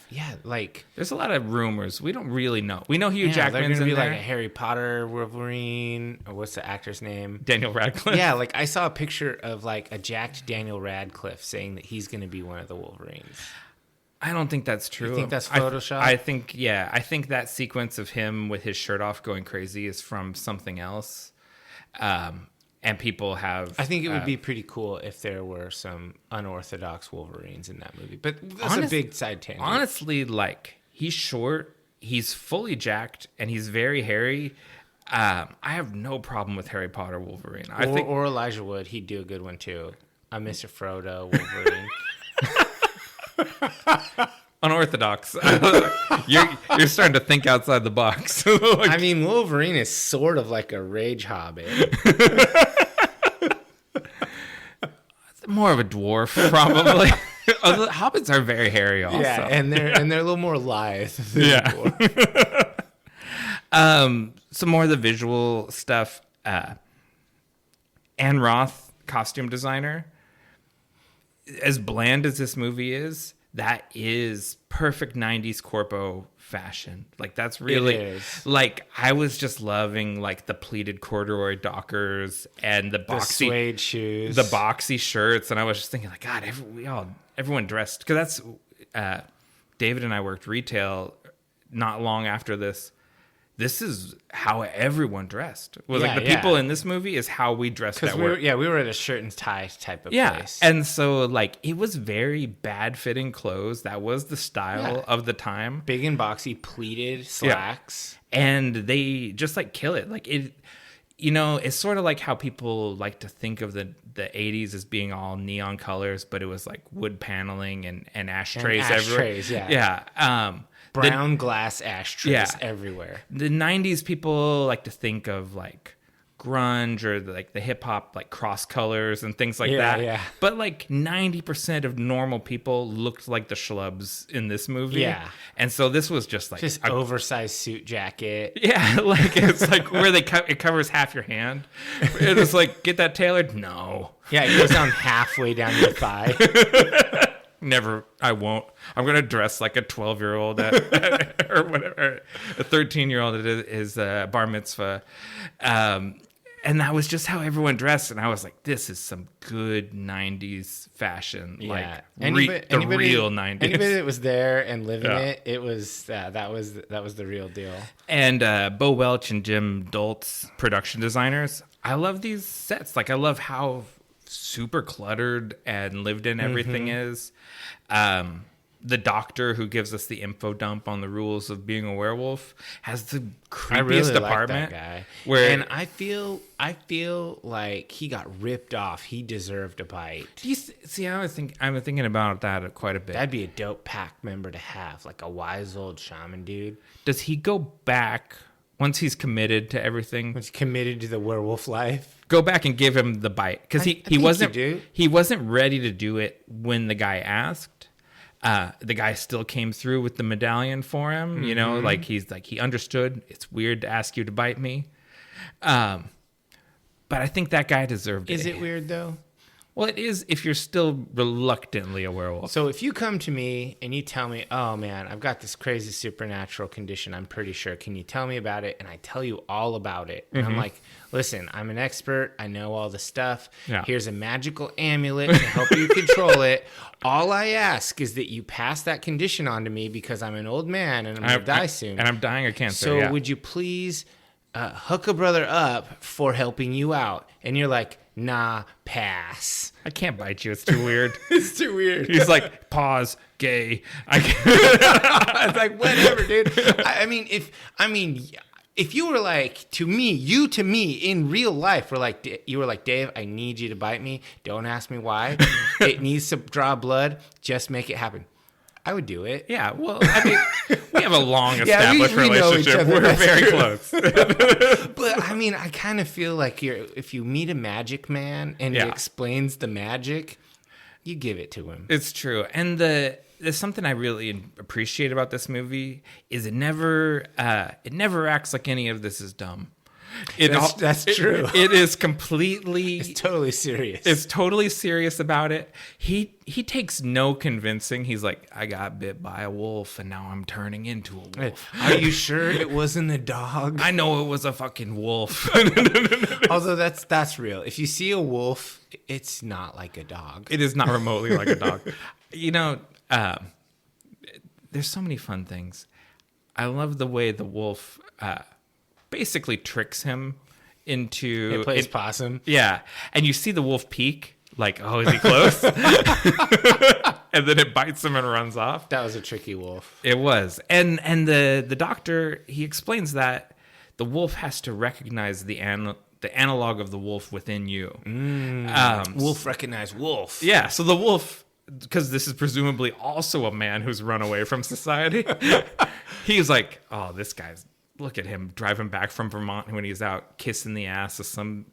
there's a lot of rumors. We don't really know. We know Hugh Jackman's in there. They're going to be like a Harry Potter Wolverine, or what's the actor's name? Daniel Radcliffe. Yeah, like I saw a picture of like a jacked Daniel Radcliffe saying that he's going to be one of the Wolverines. I don't think that's true. You think that's Photoshop? I think that sequence of him with his shirt off going crazy is from something else. And people have... I think it would be pretty cool if there were some unorthodox Wolverines in that movie. But that's a big side tangent. Honestly, like, he's short, he's fully jacked, and he's very hairy. I have no problem with Harry Potter Wolverine. Or Elijah Wood, he'd do a good one too. A Mr. Frodo Wolverine. Unorthodox. You're starting to think outside the box. I mean, Wolverine is sort of like a rage hobbit. More of a dwarf, probably. Oh, the hobbits are very hairy also. Yeah, and they're a little more lithe than before. Some more of the visual stuff. Anne Roth, costume designer. As bland as this movie is, that is perfect 90s corpo fashion. Like, that's really... It is. Like, I was just loving, like, the pleated corduroy dockers and the boxy... suede shoes. The boxy shirts. And I was just thinking, like, God, everyone dressed... Because that's... David and I worked retail not long after this. This is how everyone dressed. The people in this movie is how we dressed at work. We were at a shirt and tie type of place. And so, like, it was very bad fitting clothes. That was the style of the time. Big and boxy pleated slacks. Yeah. And they just, like, kill it. Like, it, you know, it's sort of like how people like to think of the 80s as being all neon colors, but it was, like, wood paneling and ashtrays everywhere. Yeah. Brown glass ashtrays everywhere. The 90s people like to think of like grunge or like the hip hop like cross colors and things like that. Yeah. But like 90% of normal people looked like the schlubs in this movie. Yeah. And so this was just like an oversized suit jacket. Yeah, like it's like where it covers half your hand. It was like, get that tailored? No. Yeah, it goes down halfway down your thigh. Never, I won't. I'm going to dress like a 12-year-old or whatever, a 13-year-old at his bar mitzvah. And that was just how everyone dressed. And I was like, this is some good 90s fashion. Yeah. Like the real 90s. Anybody that was there and living it was, that was the real deal. And Bo Welch and Jim Doltz, production designers. I love these sets. Like, I love how super cluttered and lived in everything is. The doctor who gives us the info dump on the rules of being a werewolf has the creepiest apartment. Like that guy. I feel like he got ripped off. He deserved a bite. Do you see? I'm thinking about that quite a bit. That'd be a dope pack member to have, like a wise old shaman dude. Does he go back once he's committed to everything? Once he's committed to the werewolf life. Go back and give him the bite, because he wasn't ready to do it when the guy asked. The guy still came through with the medallion for him. You know, like he understood. It's weird to ask you to bite me, but I think that guy deserved it. Is it weird though? Well, it is if you're still reluctantly a werewolf. So if you come to me and you tell me, oh man, I've got this crazy supernatural condition, I'm pretty sure. Can you tell me about it? And I tell you all about it. And I'm like, listen, I'm an expert. I know all the stuff. Yeah. Here's a magical amulet to help you control it. All I ask is that you pass that condition on to me because I'm an old man and I'm going to die soon. And I'm dying of cancer. So would you please hook a brother up for helping you out? And you're like, nah, pass. I can't bite you. It's too weird. It's too weird. He's like, pause, gay. It's like, whatever, dude. I mean, if you were like, to me in real life, you were like, Dave, I need you to bite me. Don't ask me why. It needs to draw blood. Just make it happen. I would do it. Yeah, well, I mean, we have a long established relationship. We're very close. But I mean, I kind of feel like if you meet a magic man and he explains the magic, you give it to him. It's true. And there's something I really appreciate about this movie is it never acts like any of this is dumb. That's true. It is completely... It's totally serious. It's totally serious about it. He takes no convincing. He's like, I got bit by a wolf and now I'm turning into a wolf. Are you sure it wasn't a dog? I know it was a fucking wolf. Although that's real. If you see a wolf, it's not like a dog. It is not remotely like a dog. You know, there's so many fun things. I love the way the wolf... basically tricks him into... It plays possum. Yeah. And you see the wolf peek, like, oh, is he close? And then it bites him and runs off. That was a tricky wolf. It was. And the doctor, he explains that the wolf has to recognize the analog of the wolf within you. Wolf recognize wolf. Yeah. So the wolf, because this is presumably also a man who's run away from society, he's like, oh, this guy's... Look at him driving back from Vermont when he's out kissing the ass of some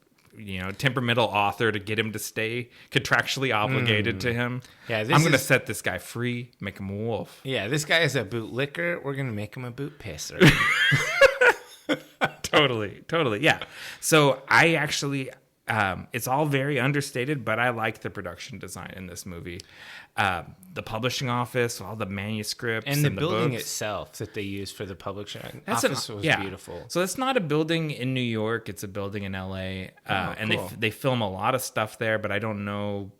temperamental author to get him to stay contractually obligated to him. Yeah, I'm going to set this guy free, make him a wolf. Yeah, this guy is a bootlicker. We're going to make him a boot pisser. Totally. Yeah. So I actually, it's all very understated, but I like the production design in this movie. The publishing office, all the manuscripts, and the building books itself that they used for the publishing office was beautiful. So it's not a building in New York; it's a building in LA, and cool. they film a lot of stuff there. But I don't know,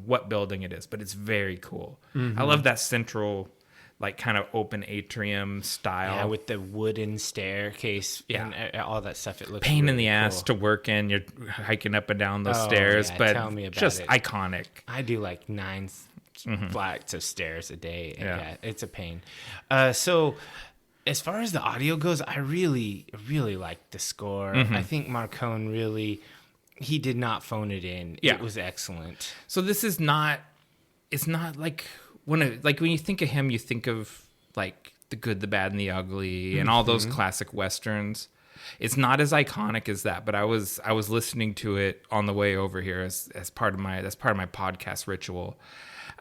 what building it is. But it's very cool. I love that central, like kind of open atrium style. Yeah, with the wooden staircase and all that stuff. It looks pain really in the ass cool to work in. You're hiking up and down those stairs, but tell me about just it. iconic. I do like 9 flights of stairs a day. Yeah. It's a pain. So as far as the audio goes, I really, really liked the score. I think Morricone really, he did not phone it in. Yeah. It was excellent. So this is not. It's not like when you think of him, you think of like The Good, the Bad, and the Ugly, and all those classic westerns. It's not as iconic as that, but I was listening to it on the way over here as part of my podcast ritual.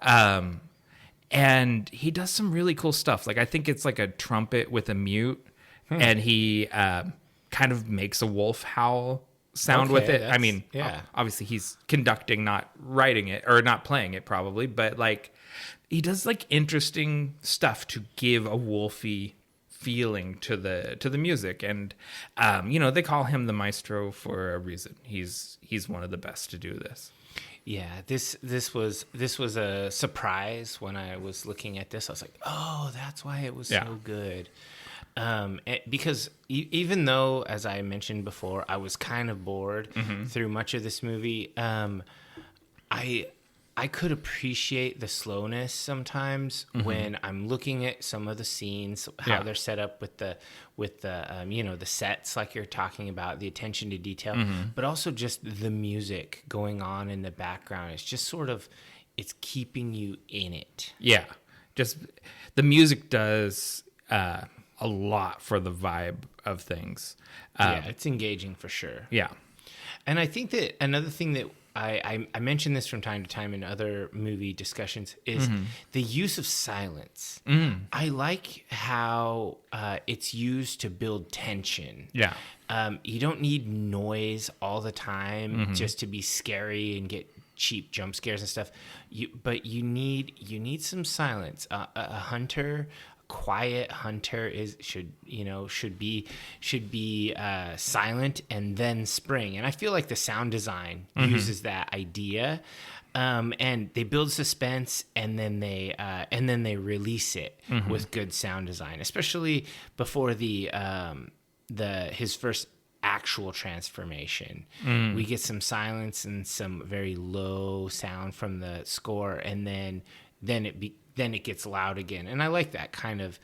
And he does some really cool stuff. Like I think it's like a trumpet with a mute, and he kind of makes a wolf howl sound with it. I mean, obviously he's conducting, not writing it or not playing it probably, but like he does like interesting stuff to give a wolfy feeling to the music. And they call him the maestro for a reason. He's one of the best to do this. Yeah, this was a surprise when I was looking at this. I was like, oh, that's why it was so good. Because even though, as I mentioned before, I was kind of bored through much of this movie, I could appreciate the slowness sometimes when I'm looking at some of the scenes, how they're set up with the the sets like you're talking about, the attention to detail, but also just the music going on in the background. It's just sort of, it's keeping you in it. Yeah, just the music does a lot for the vibe of things. It's engaging for sure. Yeah. And I think that another thing that I mention this from time to time in other movie discussions is the use of silence. I like how it's used to build tension. Yeah. You don't need noise all the time just to be scary and get cheap jump scares and stuff. But you need some silence. A hunter. Quiet hunter should be silent and then spring, and I feel like the sound design uses that idea, and they build suspense and then they release it with good sound design, especially before his first actual transformation. We get some silence and some very low sound from the score, and then it gets loud again. And I like that kind of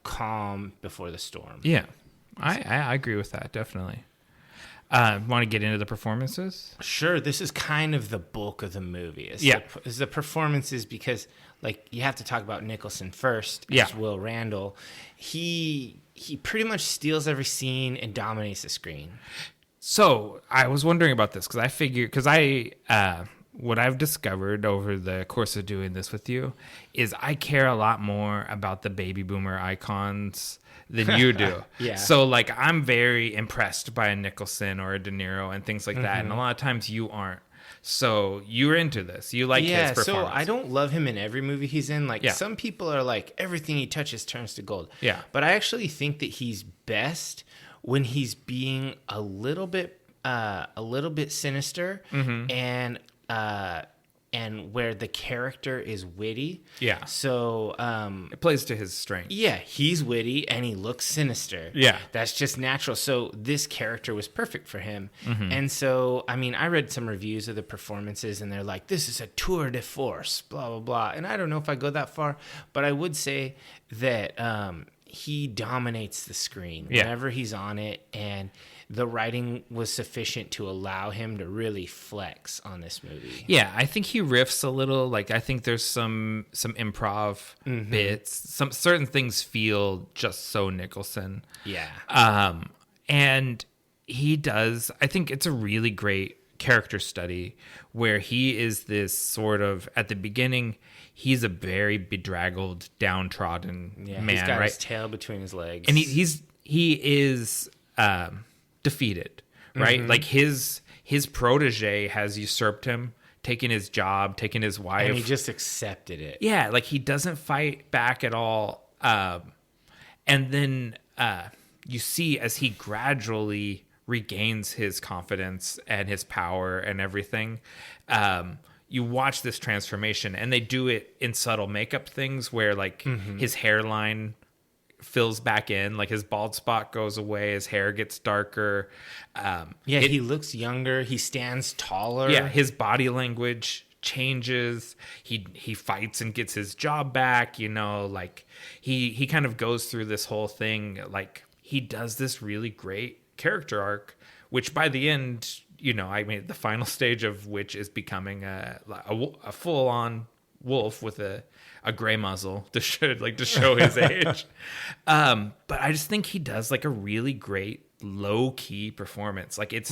calm before the storm. Yeah, I agree with that, definitely. Want to get into the performances? Sure. This is kind of the bulk of the movie. Is the performances, because like you have to talk about Nicholson first as Will Randall. He pretty much steals every scene and dominates the screen. So I was wondering about this because what I've discovered over the course of doing this with you is I care a lot more about the baby boomer icons than you do. So like I'm very impressed by a Nicholson or a De Niro and things like that. And a lot of times you aren't. So you're into this. You like his performance. So I don't love him in every movie he's in. Like some people are like, everything he touches turns to gold. Yeah. But I actually think that he's best when he's being a little bit sinister and where the character is witty. Yeah. So it plays to his strength. Yeah, he's witty and he looks sinister. Yeah. That's just natural. So this character was perfect for him. And so, I mean, I read some reviews of the performances and they're like, this is a tour de force, blah, blah, blah. And I don't know if I go that far, but I would say that he dominates the screen whenever he's on it, and the writing was sufficient to allow him to really flex on this movie. Yeah, I think he riffs a little. Like, I think there's some improv bits. Some certain things feel just so Nicholson. Yeah. And he does. I think it's a really great character study where he is this sort of, at the beginning, he's a very bedraggled, downtrodden man. He's got his tail between his legs, and he is defeated, right? Mm-hmm. Like his protege has usurped him, taken his job, taken his wife, and he just accepted it. Yeah, like he doesn't fight back at all. And then you see as he gradually regains his confidence and his power and everything, you watch this transformation, and they do it in subtle makeup things where like his hairline fills back in, like his bald spot goes away, his hair gets darker. He looks younger, he stands taller. Yeah, his body language changes. He fights and gets his job back, like he kind of goes through this whole thing. Like he does this really great character arc, which by the end, the final stage of which is becoming a full-on wolf with a gray muzzle to show his age. But I just think he does like a really great low-key performance. Like it's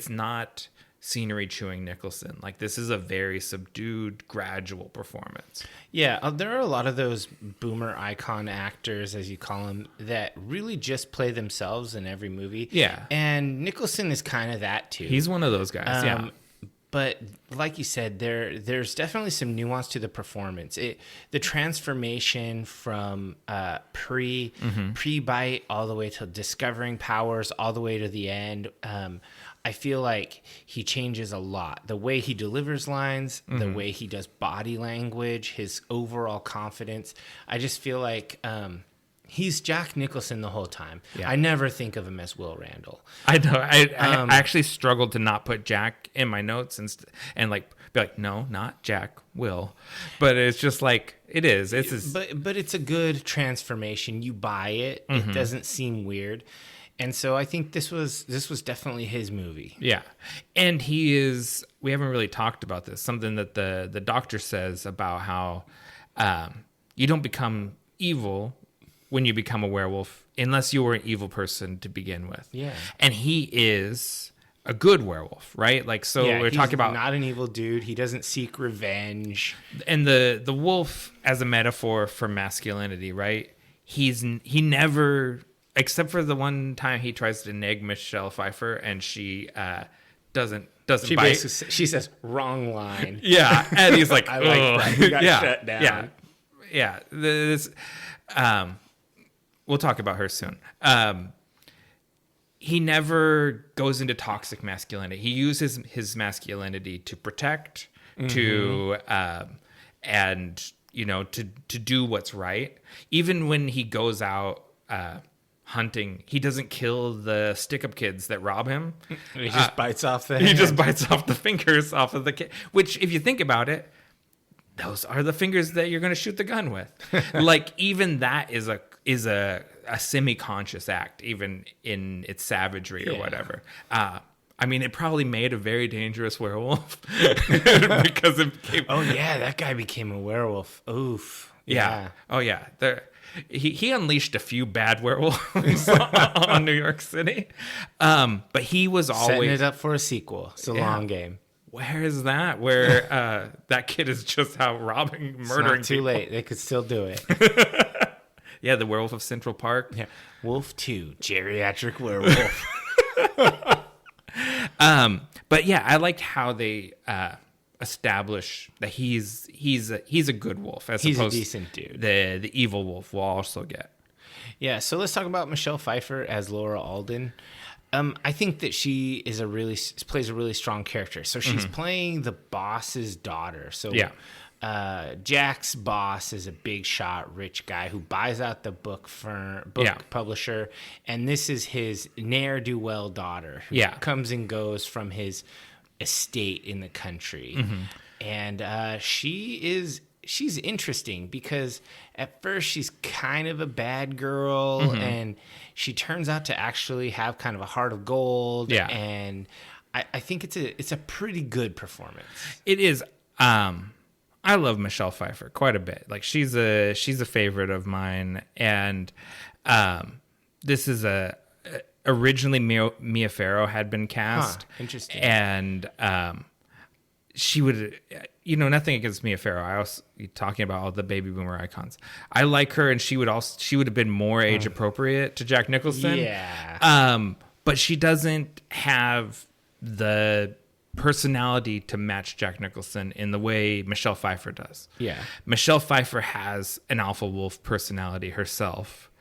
not scenery chewing Nicholson. Like this is a very subdued, gradual performance. Yeah, there are a lot of those boomer icon actors, as you call them, that really just play themselves in every movie. Yeah. And Nicholson is kind of that too. He's one of those guys, yeah. But like you said, there's definitely some nuance to the performance. The transformation from pre-bite all the way to discovering powers, all the way to the end. I feel like he changes a lot. The way he delivers lines, the way he does body language, his overall confidence. I just feel like he's Jack Nicholson the whole time. Yeah. I never think of him as Will Randall. I know. I actually struggled to not put Jack in my notes and like be like, no, not Jack, Will. But it's just like it is. But it's a good transformation. You buy it. It doesn't seem weird. And so I think this was definitely his movie. Yeah. And we haven't really talked about this, something that the doctor says about how you don't become evil when you become a werewolf unless you were an evil person to begin with. Yeah. And he is a good werewolf, right? Like, so we're talking about not an evil dude. He doesn't seek revenge. And the wolf as a metaphor for masculinity, right? He never, except for the one time he tries to nag Michellepfiefer and she doesn't she bite. She says, wrong line. Yeah. And he's like, I like that. He got shut down. Yeah. This, we'll talk about her soon. He never goes into toxic masculinity. He uses his masculinity to protect, to do what's right. Even when he goes out hunting, he doesn't kill the stick-up kids that rob him. He just bites off the hand. He just bites off the fingers off of the kid. Which, if you think about it, those are the fingers that you're going to shoot the gun with. Like, even that is a semi-conscious act, even in its savagery or whatever. I mean, it probably made a very dangerous werewolf because it became... Oh, yeah, that guy became a werewolf. Oof. Yeah. Oh, yeah. He unleashed a few bad werewolves on New York City. But he was always... Setting it up for a sequel. It's a long game. Where is that? Where that kid is just out robbing, murdering it's not too people. late. They could still do it. Yeah, the Werewolf of Central Park. Yeah. Wolf 2, geriatric werewolf. But yeah, I liked how they establish that he's a good wolf as he's opposed a decent dude. The evil wolf we'll also get. Yeah, so let's talk about Michellepfiefer as Laura Alden. I think that she plays a really strong character. So she's playing the boss's daughter. So Jack's boss is a big shot rich guy who buys out the book publisher, and this is his ne'er-do-well daughter who comes and goes from his estate in the country. And she's interesting because at first she's kind of a bad girl and she turns out to actually have kind of a heart of gold. Yeah. And I think it's a pretty good performance. It is. I love Michellepfiefer quite a bit. Like she's a favorite of mine. And this is a originally Mia Farrow had been cast. Interesting. And she would, nothing against Mia Farrow. I was talking about all the baby boomer icons. I like her, and she would have been more age appropriate to Jack Nicholson. Yeah. But she doesn't have the personality to match Jack Nicholson in the way Michelle Pfeiffer does. Yeah. Michelle Pfeiffer has an alpha wolf personality herself.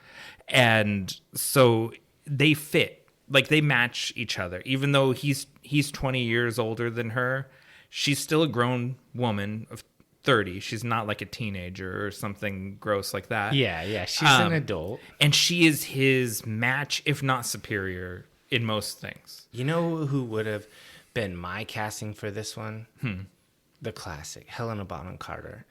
And so they fit. Like, they match each other. Even though he's 20 years older than her, she's still a grown woman of 30. She's not like a teenager or something gross like that. Yeah. She's an adult. And she is his match, if not superior, in most things. You know who would have been my casting for this one? The classic, Helena Bonham Carter.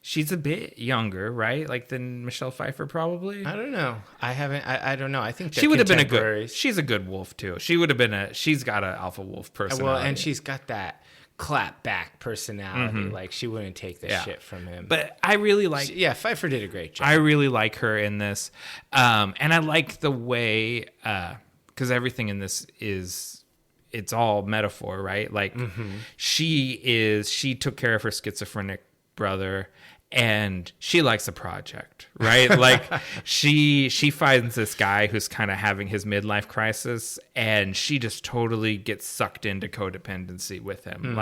She's a bit younger, right? Like than Michelle Pfeiffer, probably. I don't know. I don't know. I think she would have been she's a good wolf too. She would have been she's got an alpha wolf personality. Well, and she's got that clap back personality. Like, she wouldn't take this shit from him. But I really like... Pfeiffer did a great job. I really like her in this. And I like the way... because everything in this it's all metaphor, right? Like, she took care of her schizophrenic brother, and she likes a project, right? Like, she finds this guy who's kind of having his midlife crisis, and she just totally gets sucked into codependency with him.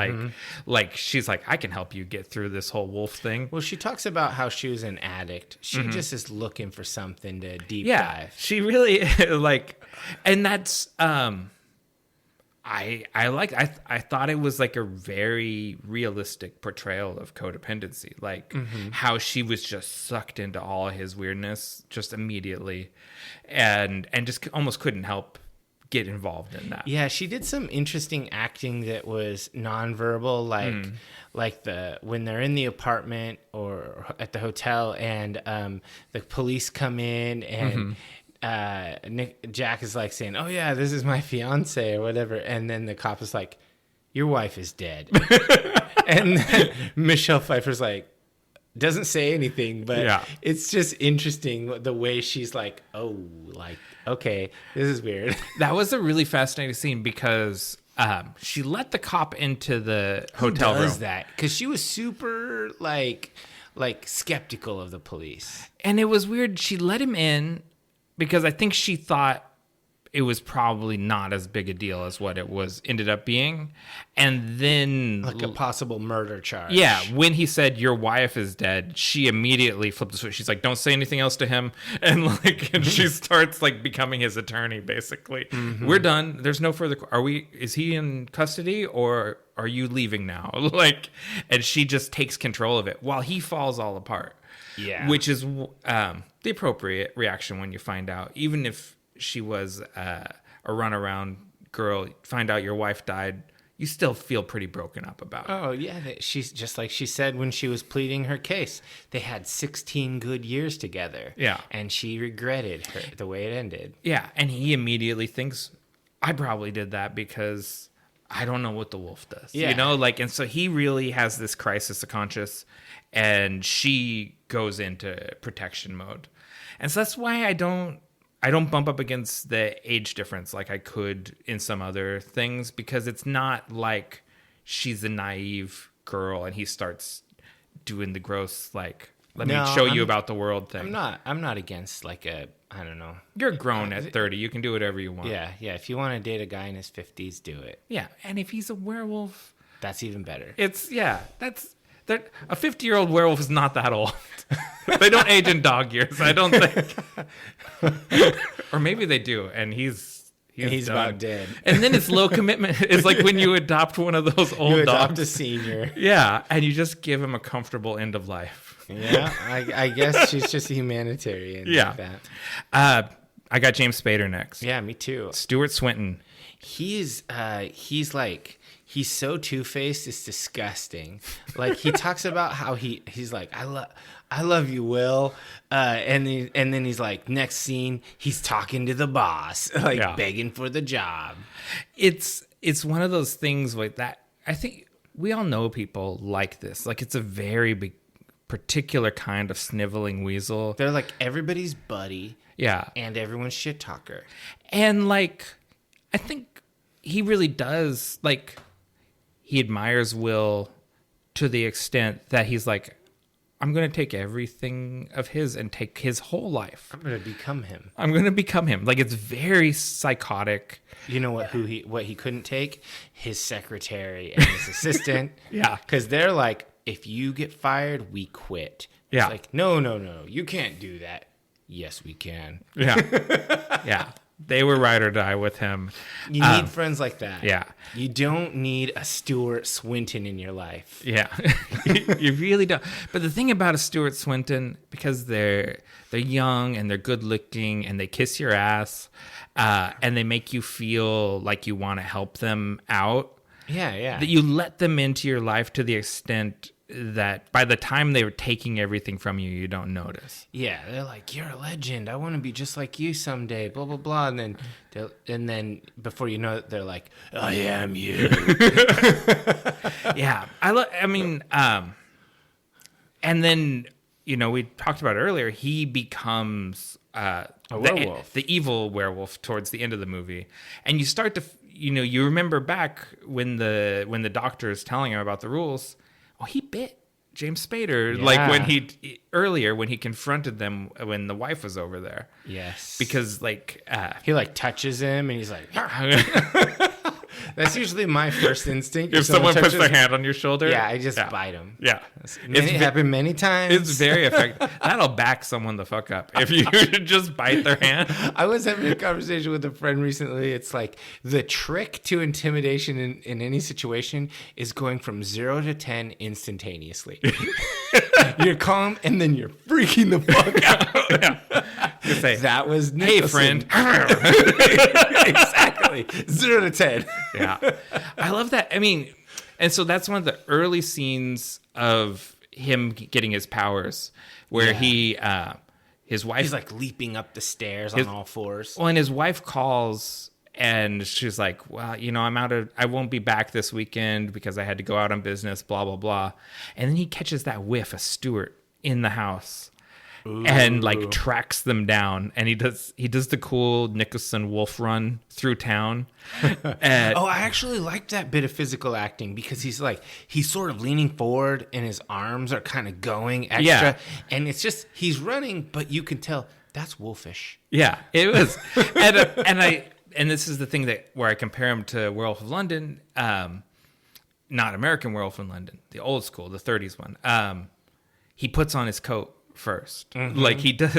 Like she's like, I can help you get through this whole wolf thing. Well, she talks about how she was an addict. She just is looking for something to deep dive. She really like, and that's I thought it was like a very realistic portrayal of codependency, like how she was just sucked into all his weirdness just immediately, and just almost couldn't help get involved in that. Yeah, she did some interesting acting that was nonverbal, like when they're in the apartment or at the hotel, and the police come in and. Jack is like saying, "Oh yeah, this is my fiance" or whatever, and then the cop is like, "Your wife is dead," and then Michelle Pfeiffer's like, doesn't say anything, but it's just interesting the way she's like, "Oh, like, okay, this is weird." That was a really fascinating scene because she let the cop into the hotel room. Who does that? Because she was super like skeptical of the police, and it was weird. She let him in. Because I think she thought it was probably not as big a deal as what it ended up being. And then... like a possible murder charge. Yeah, when he said, "Your wife is dead," she immediately flipped the switch. She's like, "Don't say anything else to him." And she starts like becoming his attorney, basically. "We're done. There's no further... Is he in custody or are you leaving now?" And she just takes control of it while he falls all apart. Yeah. Which is the appropriate reaction when you find out, even if she was a runaround girl, find out your wife died, you still feel pretty broken up about it. Oh, yeah. She's just like she said when she was pleading her case. They had 16 good years together. Yeah. And she regretted the way it ended. Yeah. And he immediately thinks, I probably did that because I don't know what the wolf does. Yeah. And so he really has this crisis of conscience, and she goes into protection mode. And so that's why I don't bump up against the age difference like I could in some other things, because it's not like she's a naive girl and he starts doing the gross, like, let me show you about the world thing. I'm not against like I don't know. You're grown at 30. You can do whatever you want. Yeah. If you want to date a guy in his 50s, do it. Yeah. And if he's a werewolf, that's even better. A 50-year-old werewolf is not that old. They don't age in dog years, I don't think. Or maybe they do, and he's about dead. And then it's low commitment. It's like when you adopt one of those old dogs. You adopt a senior. Yeah, and you just give him a comfortable end of life. Yeah, I guess she's just a humanitarian. Yeah. Like that. I got James Spader next. Yeah, me too. Stuart Swinton. He's so two-faced, it's disgusting. Like, he talks about how he's like, I love you, Will. And then he's like, next scene, he's talking to the boss, begging for the job. It's one of those things like that. I think we all know people like this. Like, it's a very big particular kind of sniveling weasel. They're like everybody's buddy. Yeah. And everyone's shit talker. And like, I think he really does, like, he admires Will to the extent that he's like, I'm going to take everything of his and take his whole life. I'm going to become him. I'm going to become him. Like, it's very psychotic. You know what he couldn't take? His secretary and his assistant. Yeah. Because they're like, if you get fired, we quit. Yeah. It's like, no, you can't do that. Yes, we can. Yeah. Yeah. They were ride or die with him. You need friends like that. Yeah. You don't need a Stuart Swinton in your life. Yeah. You really don't. But the thing about a Stuart Swinton, because they're young and they're good looking and they kiss your ass, and they make you feel like you want to help them out. Yeah. That you let them into your life to the extent that by the time they were taking everything from you, you don't notice. Yeah, they're like, you're a legend. I want to be just like you someday. Blah blah blah. And then before you know it, they're like, I am you. Yeah, and then we talked about it earlier. He becomes a werewolf, the evil werewolf towards the end of the movie, and you start to you remember back when the doctor is telling him about the rules. Oh, he bit James Spader, yeah. like when he confronted them when the wife was over there. Yes. Because he touches him and he's like, that's usually my first instinct. If someone puts their hand on your shoulder. Yeah, I just bite him. Yeah. It happened many times. It's very effective. That'll back someone the fuck up if you just bite their hand. I was having a conversation with a friend recently. It's like the trick to intimidation in any situation is going from 0 to 10 instantaneously. You're calm and then you're freaking the fuck out. Yeah. Say, that was Nicholson. Hey, friend. Exactly. 0 to 10. Yeah. I love that. I mean, and so that's one of the early scenes of him getting his powers where his wife... He's like leaping up the stairs on all fours. Well, and his wife calls and she's like, well, I won't be back this weekend because I had to go out on business, blah, blah, blah. And then he catches that whiff of Stuart in the house. Ooh. And tracks them down, and he does the cool Nicholson wolf run through town. I actually liked that bit of physical acting because he's sort of leaning forward and his arms are kind of going extra, and it's just he's running, but you can tell that's wolfish. Yeah, it was, and this is the thing where I compare him to Werewolf of London, not American Werewolf in London, the old school, the 30s one. He puts on his coat first. Mm-hmm. He does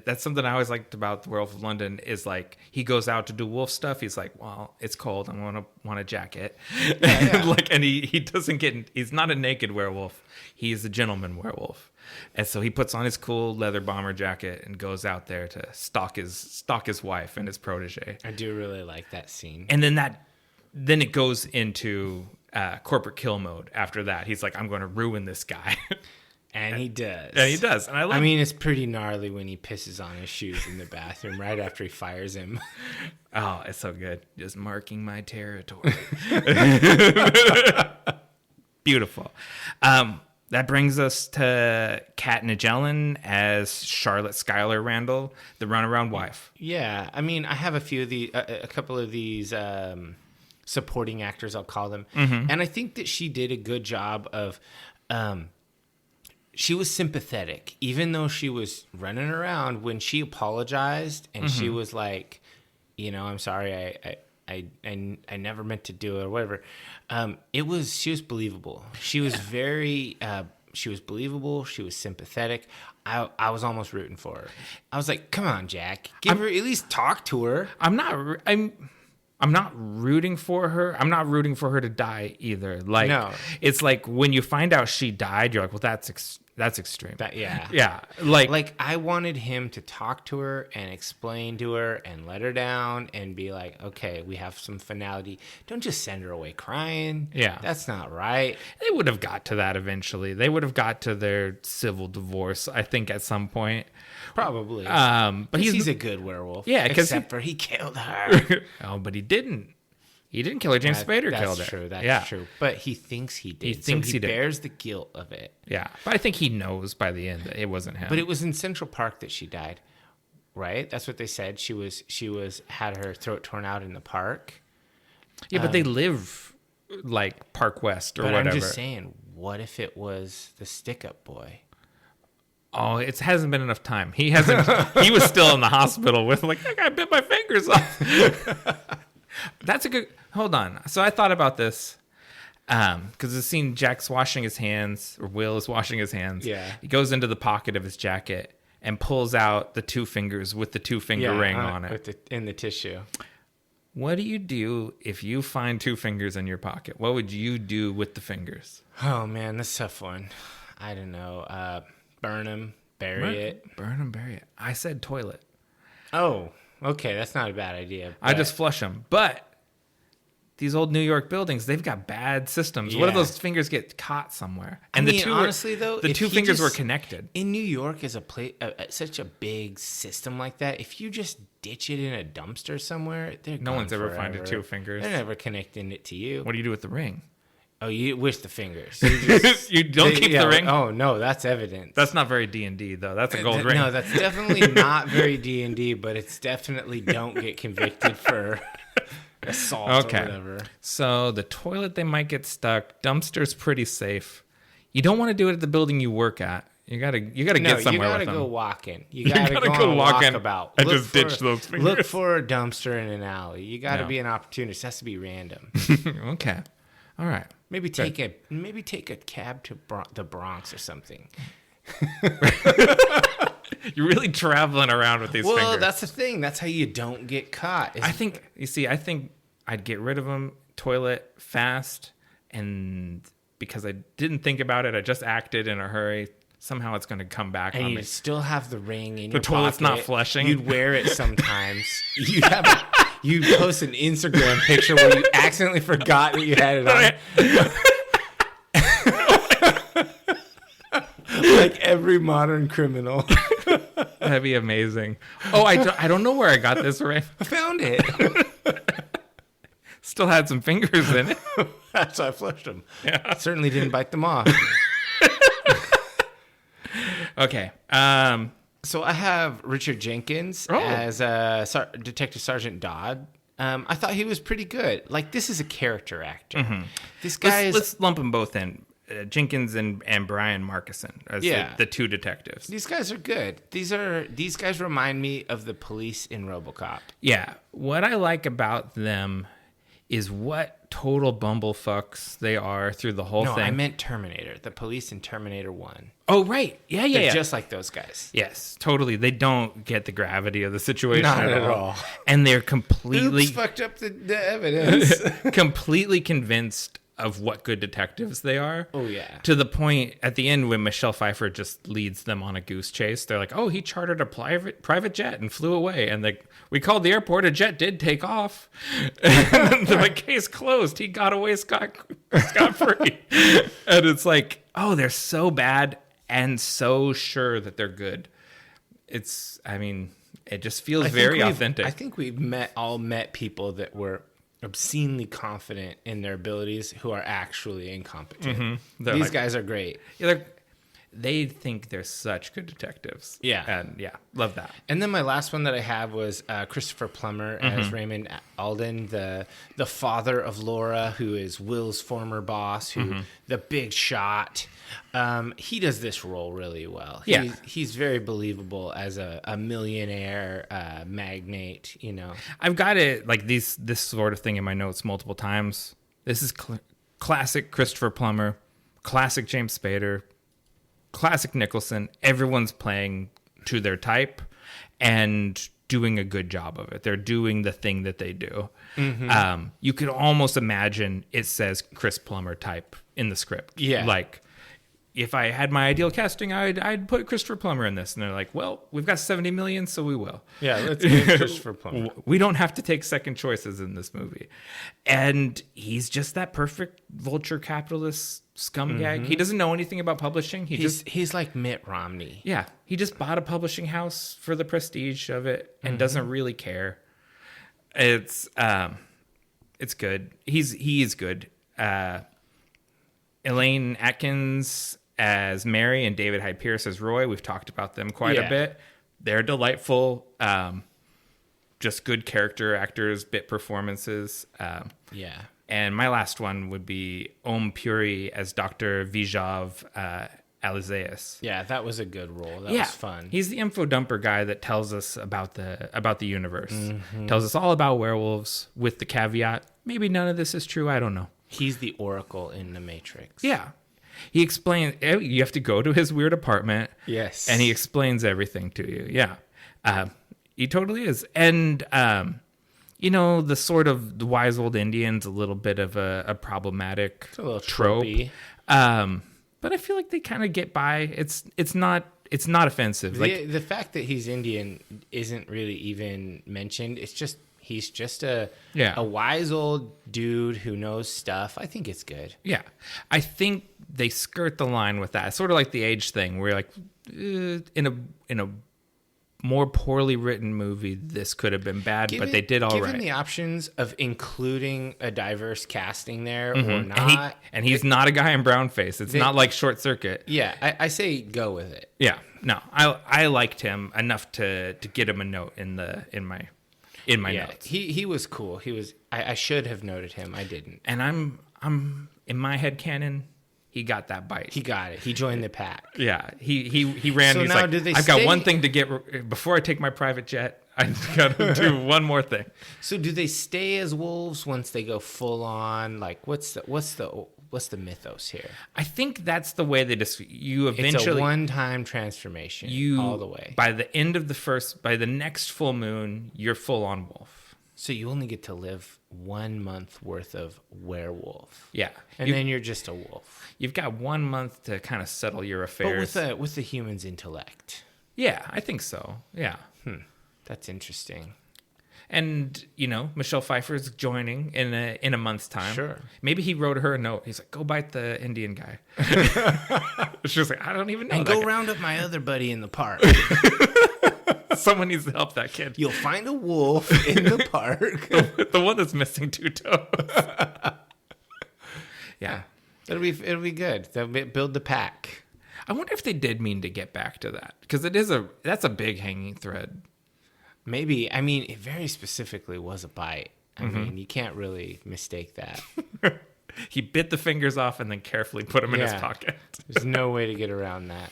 that's something I always liked about the Werewolf of London is he goes out to do wolf stuff. He's like, well, it's cold. I want a jacket. Yeah. And he doesn't he's not a naked werewolf. He's a gentleman werewolf. And so he puts on his cool leather bomber jacket and goes out there to stalk his wife and his protege. I do really like that scene. And then it goes into corporate kill mode after that. He's like, I'm going to ruin this guy. And he does. And I mean, it's pretty gnarly when he pisses on his shoes in the bathroom right after he fires him. Oh, it's so good. Just marking my territory. Beautiful. That brings us to Kat Nagellin as Charlotte Schuyler Randall, the runaround wife. Yeah. I mean, I have a couple of these supporting actors, I'll call them. Mm-hmm. And I think that she did a good job of... she was sympathetic, even though she was running around. When she apologized and she was like, I'm sorry, I never meant to do it or whatever. She was believable. She was very, she was believable. She was sympathetic. I was almost rooting for her. I was like, come on, Jack, at least talk to her. I'm not rooting for her. I'm not rooting for her to die either. No. It's like when you find out she died, you're like, well, that's extreme. Yeah. Like I wanted him to talk to her and explain to her and let her down and be like, okay, we have some finality. Don't just send her away crying. Yeah. That's not right. They would have got to that eventually. They would have got to their civil divorce, I think, at some point. Probably. But he's a good werewolf. Yeah, except for he killed her. Oh, but he didn't. He didn't kill her. James Spader killed her. That's true. But he thinks he did. He bears the guilt of it. Yeah. But I think he knows by the end that it wasn't him. But it was in Central Park that she died, right? That's what they said. She had her throat torn out in the park. Yeah, but they live like Park West or whatever. I'm just saying, what if it was the stick-up boy? Oh, it hasn't been enough time. He was still in the hospital with like, I bit my fingers off. That's a good, hold on. So I thought about this because the scene Jack's washing his hands, or Will is washing his hands. Yeah. He goes into the pocket of his jacket and pulls out the 2 fingers with the 2-finger ring on it. In the tissue. What do you do if you find 2 fingers in your pocket? What would you do with the fingers? Oh, man, that's a tough one. I don't know. Burn them, bury it. Burn them, bury it. I said toilet. Oh, okay. That's not a bad idea. I just flush them. But these old New York buildings, they've got bad systems. Yeah. What if those fingers get caught somewhere? And honestly, though, the 2 fingers were connected. In New York, as such a big system like that, if you just ditch it in a dumpster somewhere, no one's ever finding 2 fingers. They're never connecting it to you. What do you do with the ring? Oh, you wish the fingers. You don't keep the ring? Oh, no, that's evidence. That's not very D&D, though. That's a gold ring. No, that's definitely not very D&D, but it's definitely don't get convicted for assault or whatever. So the toilet, they might get stuck. Dumpster's pretty safe. You don't want to do it at the building you work at. You gotta get somewhere with them. You gotta go walking. You gotta go walking about. I just ditch those fingers. Look for a dumpster in an alley. You gotta be an opportunist. It has to be random. Okay. All right. Maybe take a cab to the Bronx or something. You're really traveling around with these fingers. Well, that's the thing. That's how you don't get caught. I think I'd get rid of them, toilet, fast, and because I didn't think about it, I just acted in a hurry. Somehow it's going to come back on me. And you still have the ring in your pocket. The toilet's not flushing. You'd wear it sometimes. You post an Instagram picture where you accidentally forgot that you had it on. Like every modern criminal. That'd be amazing. Oh, I don't know where I got this ring. I found it. Still had some fingers in it. That's why I flushed them. Yeah. Certainly didn't bite them off. Okay. So I have Richard Jenkins as Detective Sergeant Dodd. I thought he was pretty good. Like, this is a character actor. Mm-hmm. This guy Let's lump them both in. Jenkins and Brian Markison as the 2 detectives. These guys are good. These guys remind me of the police in RoboCop. Yeah. What I like about them is what total bumblefucks they are through the whole thing. No, I meant Terminator. The police in Terminator 1. Oh, right. Yeah. They're just like those guys. Yes, totally. They don't get the gravity of the situation Not at all. And they're completely... Oops, fucked up the evidence. completely convinced of what good detectives they are. Oh, yeah. To the point at the end when Michellepfiefer just leads them on a goose chase. They're like, oh, he chartered a private jet and flew away. And we called the airport. A jet did take off. And the case closed. He got away scot-free. And it's like, oh, they're so bad and so sure that they're good. It just feels very authentic. I think we've all met people that were obscenely confident in their abilities who are actually incompetent. Mm-hmm. These guys are great. Yeah, they think they're such good detectives. Yeah. And love that. And then my last one that I have was Christopher Plummer as Raymond Alden, the father of Laura, who is Will's former boss, the big shot. He does this role really well. He's very believable as a millionaire magnate, you know. I've got it like this sort of thing in my notes multiple times. This is classic Christopher Plummer, classic James Spader, classic Nicholson. Everyone's playing to their type and doing a good job of it. They're doing the thing that they do. Mm-hmm. You could almost imagine it says Chris Plummer type in the script. Yeah. Like, if I had my ideal casting, I'd put Christopher Plummer in this. And they're like, well, we've got 70 million, so we will. Yeah, let's get Christopher Plummer. We don't have to take second choices in this movie. And he's just that perfect vulture capitalist scumgag. Mm-hmm. He doesn't know anything about publishing. He's like Mitt Romney. Yeah. He just bought a publishing house for the prestige of it and doesn't really care. It's It's good. He is good. Elaine Atkins as Mary and davidhydepierce as Roy. We've talked about them quite a bit. They're delightful. Just good character actors, bit performances. And my last one would be Om Puri as Dr. Vijav Alizeus. Yeah, that was a good role. That was fun. He's the info dumper guy that tells us about the universe. Tells us all about werewolves with the caveat, maybe none of this is true, I don't know. He's the oracle in the Matrix. Yeah. He explains, you have to go to his weird apartment. Yes. And he explains everything to you. Yeah. He totally is. And, the sort of the wise old Indian's a little bit of a problematic trope. But I feel like they kind of get by. It's not offensive. The fact that he's Indian isn't really even mentioned. It's just he's just a wise old dude who knows stuff. I think it's good. Yeah, I think they skirt the line with that. It's sort of like the age thing, where you're like, in a more poorly written movie, this could have been bad, but they did all right. Given the options of including a diverse casting there or not. And he's not a guy in brownface. It's not like Short Circuit. Yeah, I say go with it. Yeah, no, I liked him enough to get him a note in my notes. He was cool. I should have noted him. I didn't. And I'm in my head canon. He got that bite. He got it. He joined the pack. Yeah. He ran. So he's now, like, I've got one thing to get before I take my private jet. I got to do one more thing. So do they stay as wolves once they go full on? Like, what's the mythos here? I think that's the way they you eventually. It's a one-time transformation. All the way. By the next full moon, you're full on wolf. So you only get to live 1 month worth of werewolf. Yeah. And then you're just a wolf. You've got 1 month to kind of settle your affairs. But with the human's intellect. Yeah, I think so. Yeah. That's interesting. And, Michellepfiefer's joining in a month's time. Sure. Maybe he wrote her a note. He's like, go bite the Indian guy. She was like, I don't even know. And go round up my other buddy in the park. Someone needs to help that kid. You'll find a wolf in the park. the one that's missing 2 toes. Yeah. It'll be good. They'll build the pack. I wonder if they did mean to get back to that. Because that's a big hanging thread. Maybe. I mean, it very specifically was a bite. I mean, you can't really mistake that. He bit the fingers off and then carefully put them in his pocket. There's no way to get around that.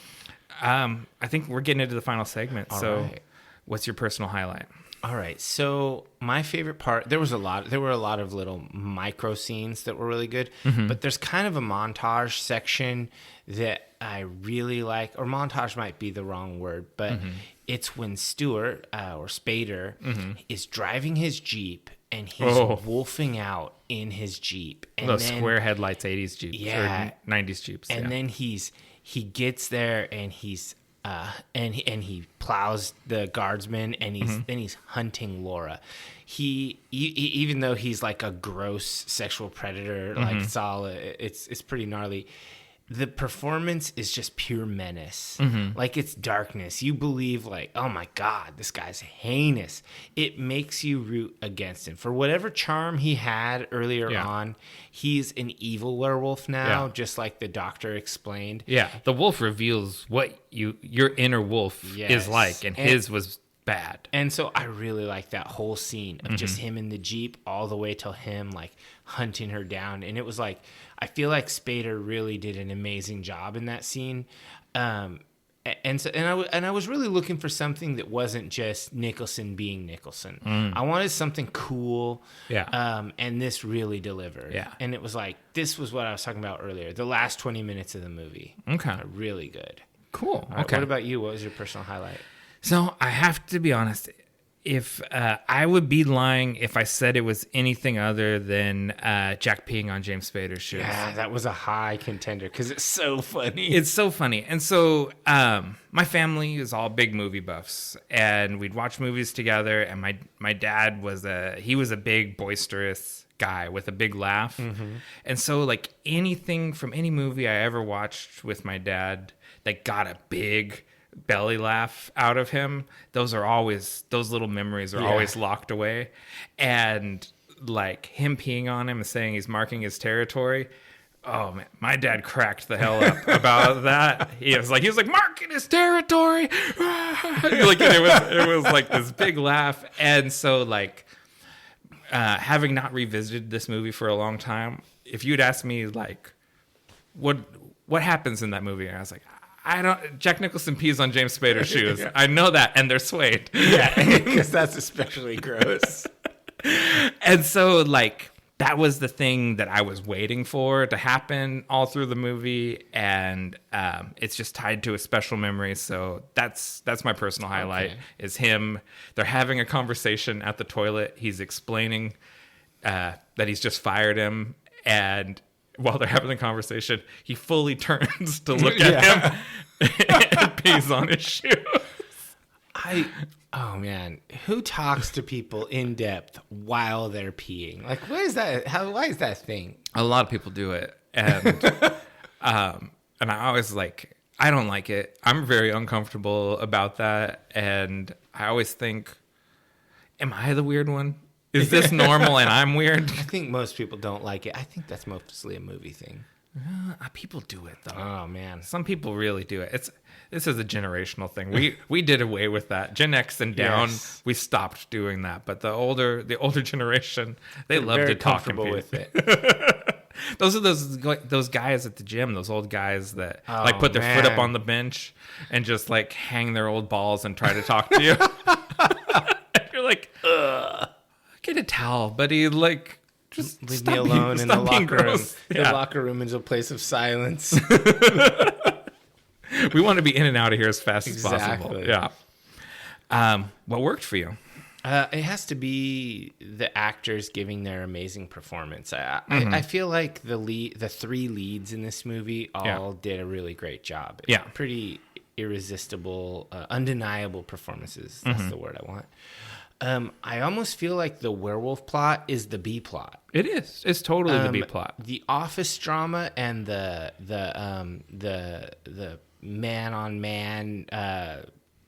I think we're getting into the final segment. Right. What's your personal highlight? All right. So my favorite part, there were a lot of little micro scenes that were really good, but there's kind of a montage section that I really like, or montage might be the wrong word, but it's when Stewart or Spader is driving his Jeep and he's wolfing out in his Jeep. And those square headlights 80s Jeeps or 90s Jeeps. And then he gets there and he's and he plows the guardsman and he's hunting Laura. He even though he's like a gross sexual predator, like it's pretty gnarly. The performance is just pure menace. Like it's darkness. You believe like, oh my God, this guy's heinous. It makes you root against him. For whatever charm he had earlier on, he's an evil werewolf now, just like the doctor explained. Yeah, the wolf reveals what your inner wolf is like, and his was bad. And so I really like that whole scene of just him in the Jeep all the way till him like hunting her down. And it was like, I feel like Spader really did an amazing job in that scene. And I was really looking for something that wasn't just Nicholson being Nicholson. I wanted something cool. Yeah. And this really delivered. Yeah. And it was like, this was what I was talking about earlier. The last 20 minutes of the movie. Okay. Are really good. Cool. Right, okay. What about you? What was your personal highlight? So I have to be honest. If I would be lying if I said it was anything other than Jack peeing on James Spader's shoes. Yeah, that was a high contender because it's so funny. It's so funny. And so my family is all big movie buffs, and we'd watch movies together. And my dad was a big boisterous guy with a big laugh. And so like anything from any movie I ever watched with my dad that got a big belly laugh out of him, those little memories are always locked away. And like him peeing on him and saying he's marking his territory. Oh man, my dad cracked the hell up about that. He was like marking his territory. Like it was like this big laugh. And so like having not revisited this movie for a long time, if you'd asked me like what happens in that movie, and I was like, I don't. Jack Nicholson pees on James Spader's shoes. Yeah. I know that, and they're suede. Yeah, because that's especially gross. And so like that was the thing that I was waiting for to happen all through the movie, and it's just tied to a special memory. So that's my personal highlight is him. They're having a conversation at the toilet. He's explaining that he's just fired him, and while they're having the conversation, he fully turns to look at him and pees on his shoes. Oh man, who talks to people in depth while they're peeing? Like, what is that? Why is that a thing? A lot of people do it, and and I always I don't like it. I'm very uncomfortable about that, and I always think, am I the weird one? Is this normal and I'm weird? I think most people don't like it. I think that's mostly a movie thing. People do it though. Oh man, some people really do it. This is a generational thing. We did away with that. Gen X and down, yes. We stopped doing that. But the older generation, they're love to talk and with it. Those are those guys at the gym, those old guys that put their foot up on the bench and just like hang their old balls and try to talk to you. And you're like, ugh. Get a towel, buddy. Like, just leave me alone in the locker room. The locker room is a place of silence. We want to be in and out of here as fast as possible. Yeah. What worked for you? It has to be the actors giving their amazing performance. I feel like the three leads in this movie all did a really great job. Yeah. Pretty irresistible, undeniable performances. That's the word I want. I almost feel like the werewolf plot is the B plot. It is. It's totally the B plot. The office drama and the man on man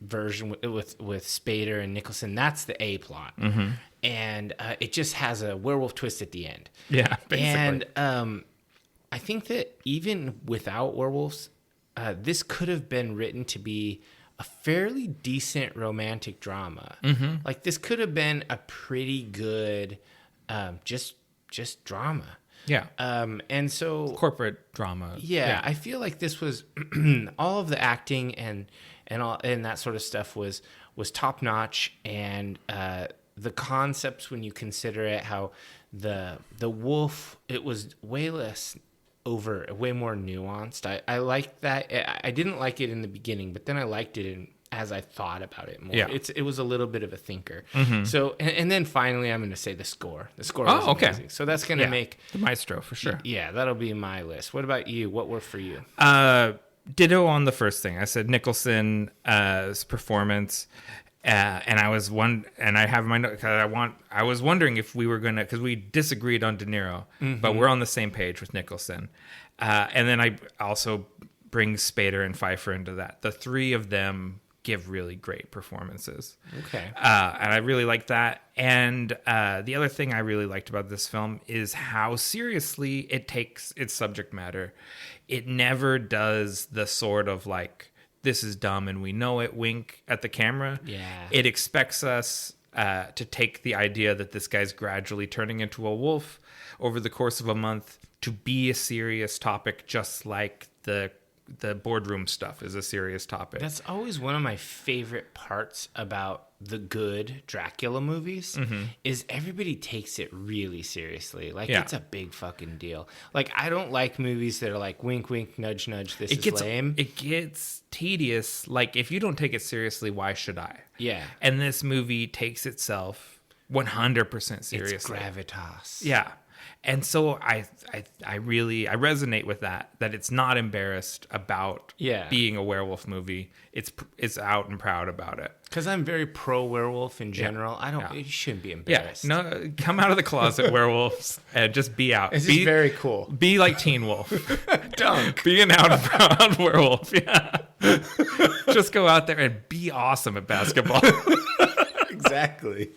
version with Spader and Nicholson, that's the A plot. And it just has a werewolf twist at the end. Yeah, basically. And I think that even without werewolves, this could have been written to be a fairly decent romantic drama. Like this could have been a pretty good just drama. Yeah. And so corporate drama. Yeah, I feel like this was all of the acting and that sort of stuff was top notch, and the concepts, when you consider it, how the wolf, it was way less over, way more nuanced. I liked that. I didn't like it in the beginning, but then I liked it as I thought about it more. Yeah. It was a little bit of a thinker. So, and then finally, I'm going to say the score. The score was amazing. So that's going to make the maestro for sure. Yeah, that'll be my list. What about you? What worked for you? Ditto on the first thing. I said Nicholson's performance. And I was and I have my note because I was wondering if we were gonna, because we disagreed on De Niro, but we're on the same page with Nicholson. And then I also bring Spader and Pfeiffer into that. The three of them give really great performances. Okay. And I really like that. And the other thing I really liked about this film is how seriously it takes its subject matter. It never does the sort of like, this is dumb and we know it, wink at the camera. Yeah. It expects us to take the idea that this guy's gradually turning into a wolf over the course of a month to be a serious topic, just like the boardroom stuff is a serious topic. That's always one of my favorite parts about the good Dracula movies is everybody takes it really seriously. Like, it's a big fucking deal. Like, I don't like movies that are like, wink, wink, nudge, nudge, this is lame. It gets tedious. Like, if you don't take it seriously, why should I? Yeah. And this movie takes itself 100% seriously. It's gravitas. Yeah. And so I really resonate with that it's not embarrassed about being a werewolf movie. It's out and proud about it. Because I'm very pro werewolf in general. You shouldn't be embarrassed. Yeah, no, come out of the closet, werewolves, and just be out. This is very cool. Be like Teen Wolf. Dunk. Be an out and proud werewolf. Yeah. Just go out there and be awesome at basketball. Exactly.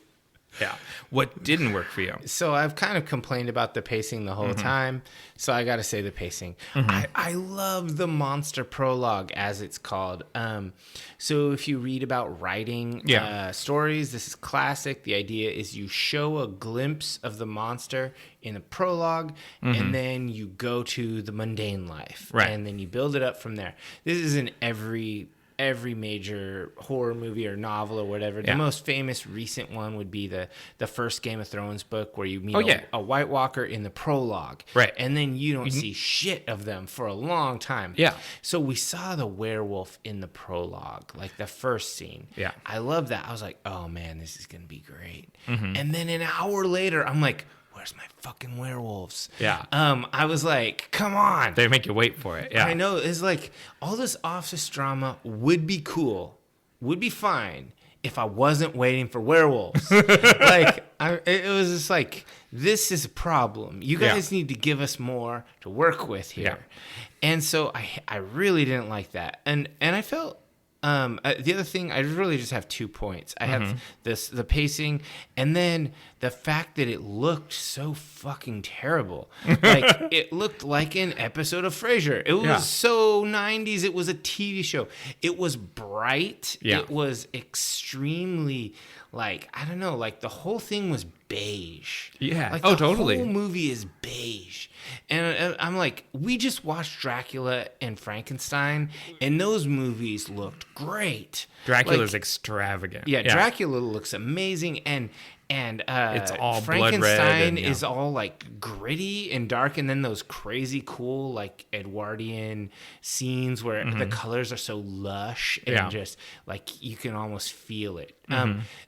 Yeah. What didn't work for you? So I've kind of complained about the pacing the whole time. So I got to say the pacing. I love the monster prologue, as it's called. So if you read about writing stories, this is classic. The idea is you show a glimpse of the monster in a prologue, and then you go to the mundane life. Right. And then you build it up from there. This is in every major horror movie or novel or whatever. The most famous recent one would be the first Game of Thrones book, where you meet a White Walker in the prologue. Right. And then you don't see shit of them for a long time. Yeah. So we saw the werewolf in the prologue, like the first scene. Yeah. I love that. I was like, oh man, this is going to be great. And then an hour later, I'm like, where's my fucking werewolves? Yeah. I was like, come on. They make you wait for it. Yeah. I know. It's like all this office drama would be cool, would be fine if I wasn't waiting for werewolves. It was just like, this is a problem. You guys need to give us more to work with here. Yeah. And so I really didn't like that. And I felt the other thing, I really just have 2 points. I have the pacing, and then the fact that it looked so fucking terrible. Like, it looked like an episode of Frasier. It was so 90s. It was a TV show. It was bright. Yeah. It was extremely, like, I don't know, like the whole thing was beige. Yeah. Like, totally. The whole movie is beige. And I'm like, we just watched Dracula and Frankenstein, and those movies looked great. Dracula's extravagant. Yeah, Dracula looks amazing, and it's all Frankenstein blood red and, is all like gritty and dark, and then those crazy cool like Edwardian scenes where the colors are so lush and just like you can almost feel it.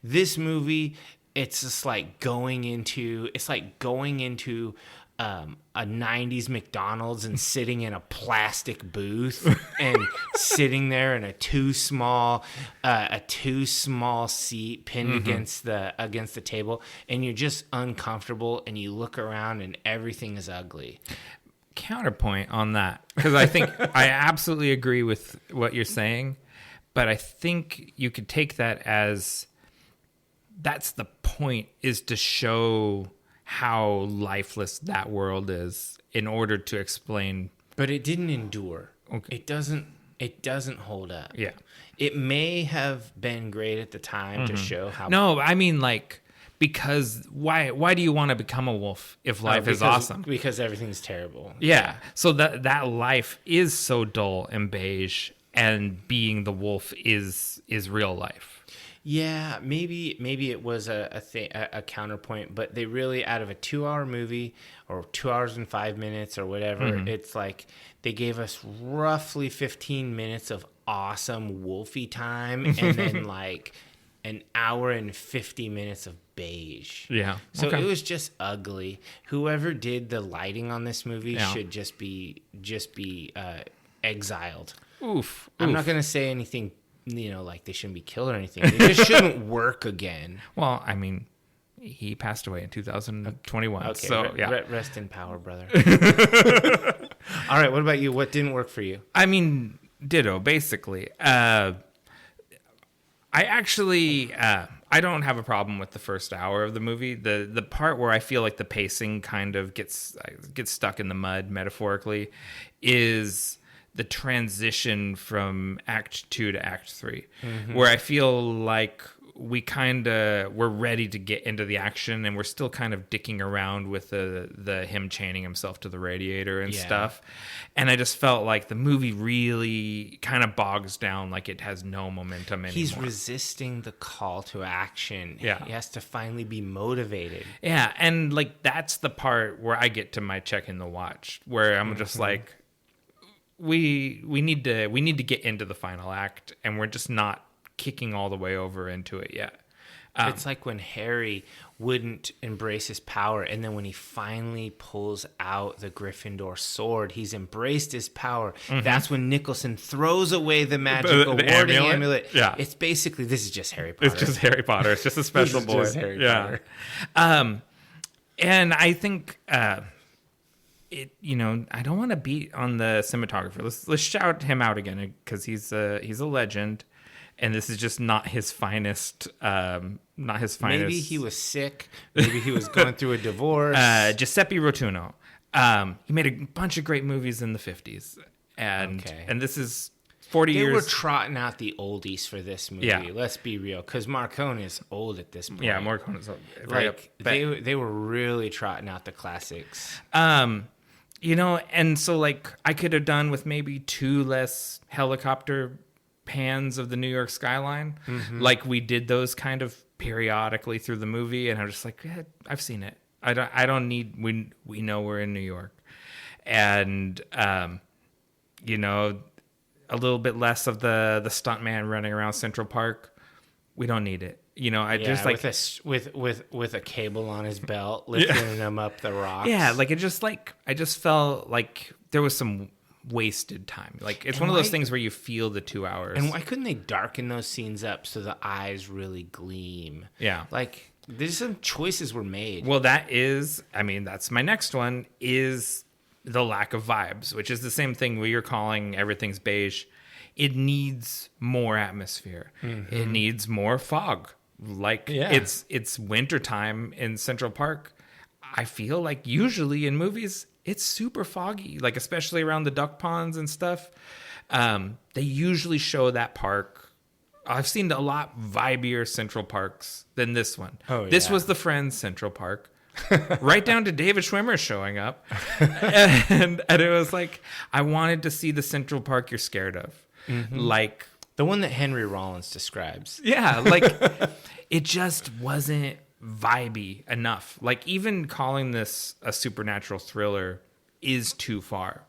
This movie, it's just like going into a 90s McDonald's and sitting in a plastic booth and sitting there in a too small seat pinned against the table, and you're just uncomfortable, and you look around and everything is ugly. Counterpoint on that, because I think I absolutely agree with what you're saying, but I think you could take that as that's the point, is to show how lifeless that world is in order to explain. But it didn't endure. Okay. It doesn't hold up. Yeah. It may have been great at the time to show how. No, I mean, like, because why do you want to become a wolf if life is awesome? Because everything's terrible. Yeah. So that life is so dull and beige, and being the wolf is real life. Yeah, maybe it was a counterpoint, but they really, out of a 2-hour movie or 2 hours and 5 minutes or whatever, it's like they gave us roughly 15 minutes of awesome wolfy time, and then like an hour and 50 minutes of beige. Yeah. So it was just ugly. Whoever did the lighting on this movie should just be exiled. Oof. I'm not gonna say anything, like they shouldn't be killed or anything. They just shouldn't work again. Well, I mean, he passed away in 2021. Okay, so rest in power, brother. All right, what about you? What didn't work for you? I mean, ditto, basically. I don't have a problem with the first hour of the movie. The part where I feel like the pacing kind of gets stuck in the mud, metaphorically, is the transition from Act 2 to Act 3, where I feel like we're ready to get into the action, and we're still kind of dicking around with the him chaining himself to the radiator and stuff. And I just felt like the movie really kind of bogs down, like it has no momentum anymore. He's resisting the call to action. Yeah. He has to finally be motivated. Yeah, and like that's the part where I get to my check in the watch, where I'm just like, we need to get into the final act, and we're just not kicking all the way over into it yet. It's like when Harry wouldn't embrace his power, and then when he finally pulls out the Gryffindor sword, he's embraced his power. That's when Nicholson throws away the magical warding amulet. Yeah. It's basically, this is just Harry Potter. It's just Harry Potter. It's just a special boy. Just Harry Potter. And I think I don't want to beat on the cinematographer. Let's shout him out again, because he's a legend. and this is just not his finest. Not his finest. Maybe he was sick. Maybe he was going through a divorce. Giuseppe Rotuno. He made a bunch of great movies in the 50s, and this is 40 years. They were trotting out the oldies for this movie. Yeah. Let's be real, because Morricone is old at this point. Yeah, Morricone is old. They were really trotting out the classics. You know, and so like I could have done with maybe 2 less helicopter pans of the New York skyline, like we did those kind of periodically through the movie, and I'm just like, I've seen it. I don't need. We know we're in New York, and you know, a little bit less of the stuntman running around Central Park. We don't need it. You know, just like with a cable on his belt, lifting him up the rocks. Yeah, like I just felt like there was some wasted time. Like it's one of those things where you feel the 2 hours. And why couldn't they darken those scenes up so the eyes really gleam? Yeah, like there's some choices were made. Well, that's my next one is the lack of vibes, which is the same thing where you're calling everything's beige. It needs more atmosphere. It needs more fog. Like it's wintertime in Central Park. I feel like usually in movies it's super foggy, like especially around the duck ponds and stuff. They usually show that park. I've seen a lot vibier Central Parks than this one. This was the Friends Central Park. Right down to David Schwimmer showing up. and it was like, I wanted to see the Central Park you're scared of. Like the one that Henry Rollins describes. Yeah, like it just wasn't vibey enough. Like even calling this a supernatural thriller is too far.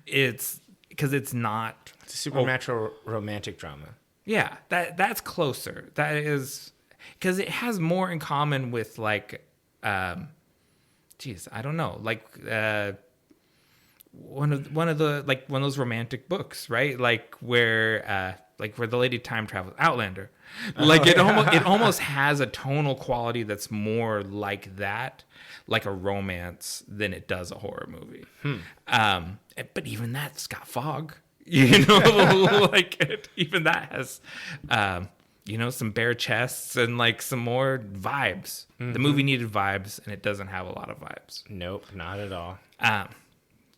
It's because it's not. It's a supernatural romantic drama. Yeah, that's closer. That is because it has more in common with like, I don't know, like one of those romantic books, right? Like where the lady time travels, Outlander. Like it almost has a tonal quality that's more like that, like a romance than it does a horror movie. But even that's got fog, you know, even that has, some bare chests and like some more vibes. The movie needed vibes, and it doesn't have a lot of vibes. Nope, not at all.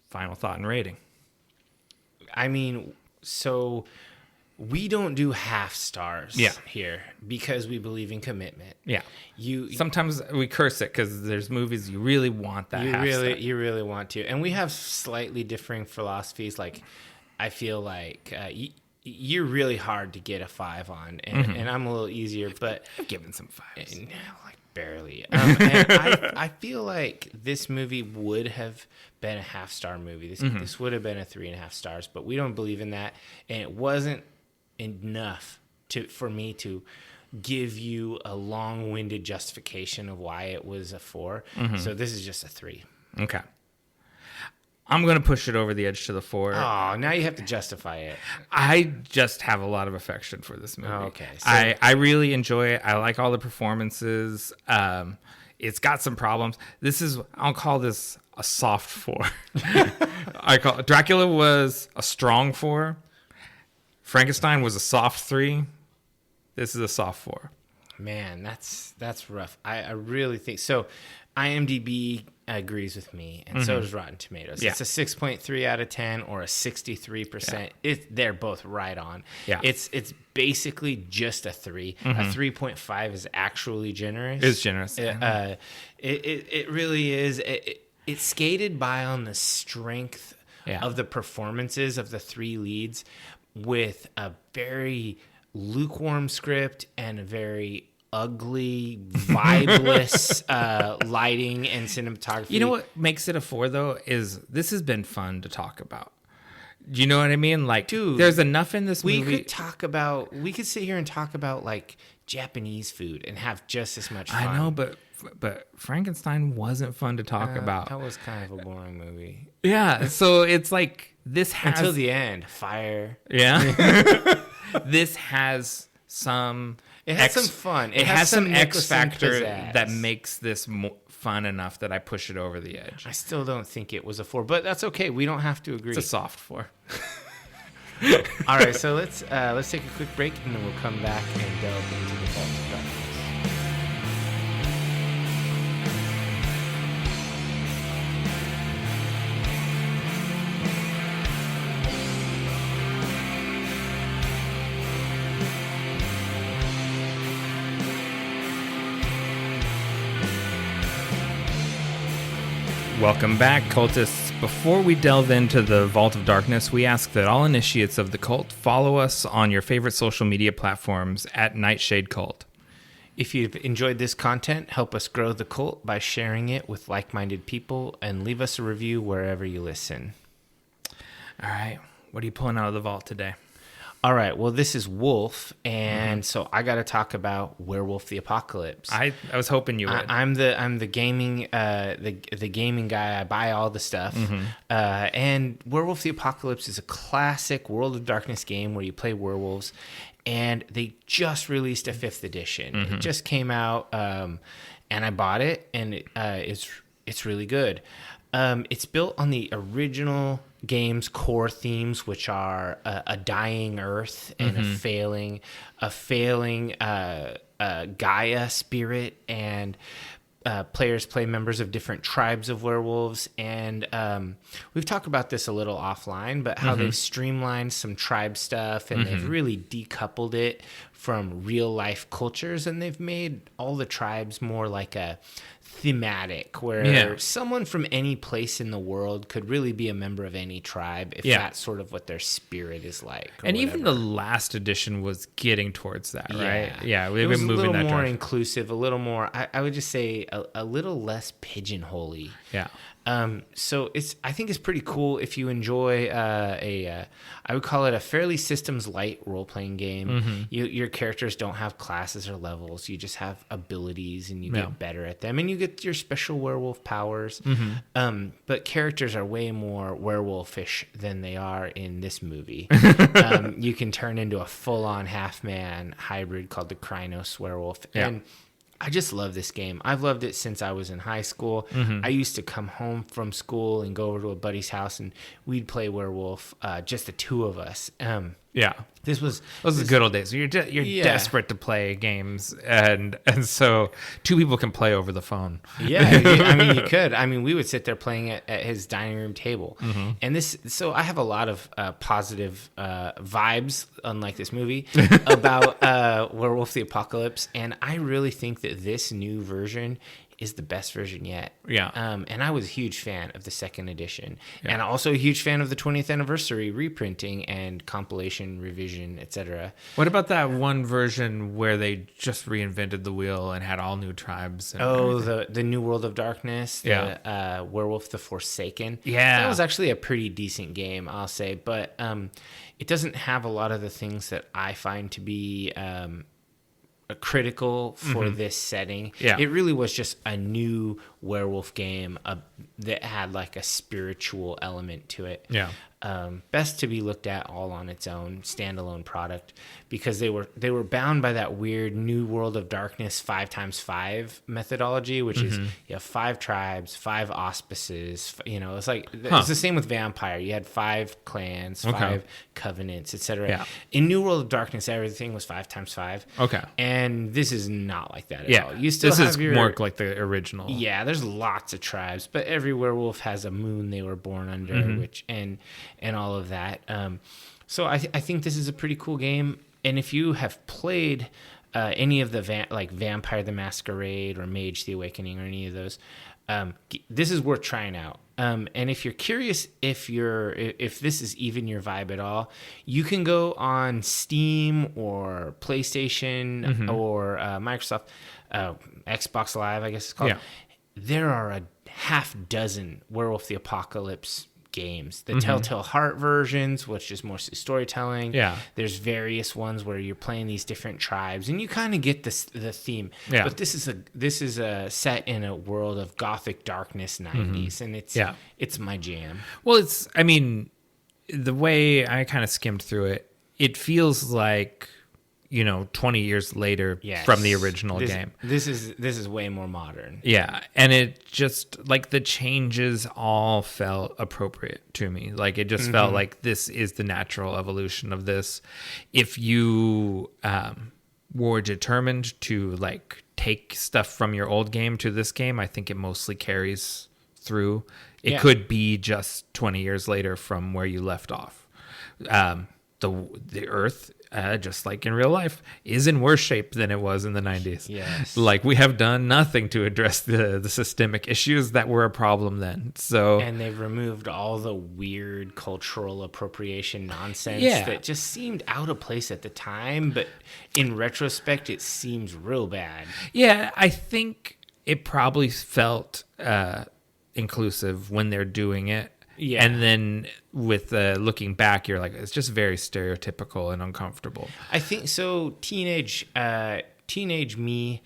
Final thought and rating. I mean, so we don't do half stars here because we believe in commitment. Yeah. Sometimes we curse it because there's movies you really want that half star. You really want to. And we have slightly differing philosophies. Like, I feel like you're really hard to get a 5 on, and I'm a little easier, but I've given some 5s. Like barely. And I feel like this movie would have been a half-star movie. This would have been a 3.5 stars, but we don't believe in that, and it wasn't enough for me to give you a long-winded justification of why it was a 4. So this is just a 3. Okay. I'm going to push it over the edge to the 4. Oh, now you have to justify it. I just have a lot of affection for this movie. Okay. So I really enjoy it. I like all the performances. It's got some problems. I'll call this a soft 4. Dracula was a strong 4. Frankenstein was a soft 3. This is a soft 4. Man, that's rough. I really think so. IMDb agrees with me, and so does Rotten Tomatoes. Yeah. It's a 6.3 out of 10 or a 63%. Yeah. They're both right on. Yeah. It's basically just a 3. A 3.5 is actually generous. It's generous. It really is. It skated by on the strength of the performances of the 3 leads with a very lukewarm script and a very ugly, vibeless lighting and cinematography. You know what makes it a 4 though is this has been fun to talk about. Do you know what I mean? Like, dude, there's enough in this movie. We could sit here and talk about like Japanese food and have just as much fun. I know, but Frankenstein wasn't fun to talk about. That was kind of a boring movie. Yeah, so it's like this has until the end, fire. Yeah. This has some. It has some fun. It has some X factor that makes this fun enough that I push it over the edge. I still don't think it was a 4, but that's okay. We don't have to agree. It's a soft 4. All right, so let's take a quick break, and then we'll come back and delve into the Vault of Darkness. Welcome back, cultists. Before we delve into the Vault of Darkness, we ask that all initiates of the cult follow us on your favorite social media platforms at Nightshade Cult. If you've enjoyed this content, help us grow the cult by sharing it with like-minded people and leave us a review wherever you listen. All right, what are you pulling out of the vault today? All right, well, this is Wolf, and so I got to talk about Werewolf the Apocalypse. I was hoping you would. I'm the gaming the gaming guy. I buy all the stuff, and Werewolf the Apocalypse is a classic World of Darkness game where you play werewolves, and they just released a 5th edition. It just came out, and I bought it, and it's really good. It's built on the original game's core themes, which are a dying Earth and a failing Gaia spirit, and players play members of different tribes of werewolves. And we've talked about this a little offline, but how they've streamlined some tribe stuff, and they've really decoupled it from real life cultures, and they've made all the tribes more like a thematic, where someone from any place in the world could really be a member of any tribe if that's sort of what their spirit is like. And whatever. Even the last edition was getting towards that, right? Yeah, we've been moving that direction. A little more inclusive, a little more, I would just say a little less pigeonholy. Yeah. So I think it's pretty cool if you enjoy I would call it a fairly systems light role playing game. Your characters don't have classes or levels. You just have abilities, and you get better at them, and you get your special werewolf powers. But characters are way more werewolfish than they are in this movie. You can turn into a full on half man hybrid called the Krynos werewolf, and I just love this game. I've loved it since I was in high school. I used to come home from school and go over to a buddy's house, and we'd play werewolf, just the two of us. Those are the good old days. You're desperate to play games, and so two people can play over the phone. I mean, you could. I mean, we would sit there playing at his dining room table, and so I have a lot of positive vibes, unlike this movie, about Werewolf the Apocalypse, and I really think that this new version is the best version yet. And I was a huge fan of the 2nd edition, and also a huge fan of the 20th anniversary reprinting and compilation, revision, etc. What about that one version where they just reinvented the wheel and had all new tribes? The New World of Darkness, the Werewolf the Forsaken. That was actually a pretty decent game, I'll say, but it doesn't have a lot of the things that I find to be critical for this setting. It really was just a new werewolf game that had like a spiritual element to it. Best to be looked at all on its own standalone product, because they were bound by that weird New World of Darkness 5x5 methodology, which is you have 5 tribes, 5 auspices. It's like it's the same with Vampire. You had 5 clans, 5 covenants, etc. In New World of Darkness, everything was 5x5. And this is not like that at all. You still this is more like the original. There's lots of tribes, but every werewolf has a moon they were born under, which and all of that. So I think this is a pretty cool game. And if you have played any of the Vampire the Masquerade or Mage the Awakening or any of those, this is worth trying out. And if you're curious if this is even your vibe at all, you can go on Steam or PlayStation or Microsoft Xbox Live, I guess it's called. There are a half dozen Werewolf the Apocalypse games. The Telltale Heart versions, which is mostly storytelling. There's various ones where you're playing these different tribes, and you kind of get the theme. But this is a set in a world of Gothic darkness 90s, and it's my jam. Well, the way I kind of skimmed through it, it feels like 20 years later Yes. from the original game. This is way more modern. Yeah, and it just like the changes all felt appropriate to me. Like it just felt like this is the natural evolution of this. If you were determined to like take stuff from your old game to this game, I think it mostly carries through. It could be just 20 years later from where you left off. The Earth, just like in real life, is in worse shape than it was in the 90s. Yes. Like we have done nothing to address the systemic issues that were a problem then. So And they've removed all the weird cultural appropriation nonsense that just seemed out of place at the time, but in retrospect, it seems real bad. yeah, I think it probably felt inclusive when they're doing it. Yeah. And then with looking back, you're like, it's just very stereotypical and uncomfortable. I think so. Teenage me,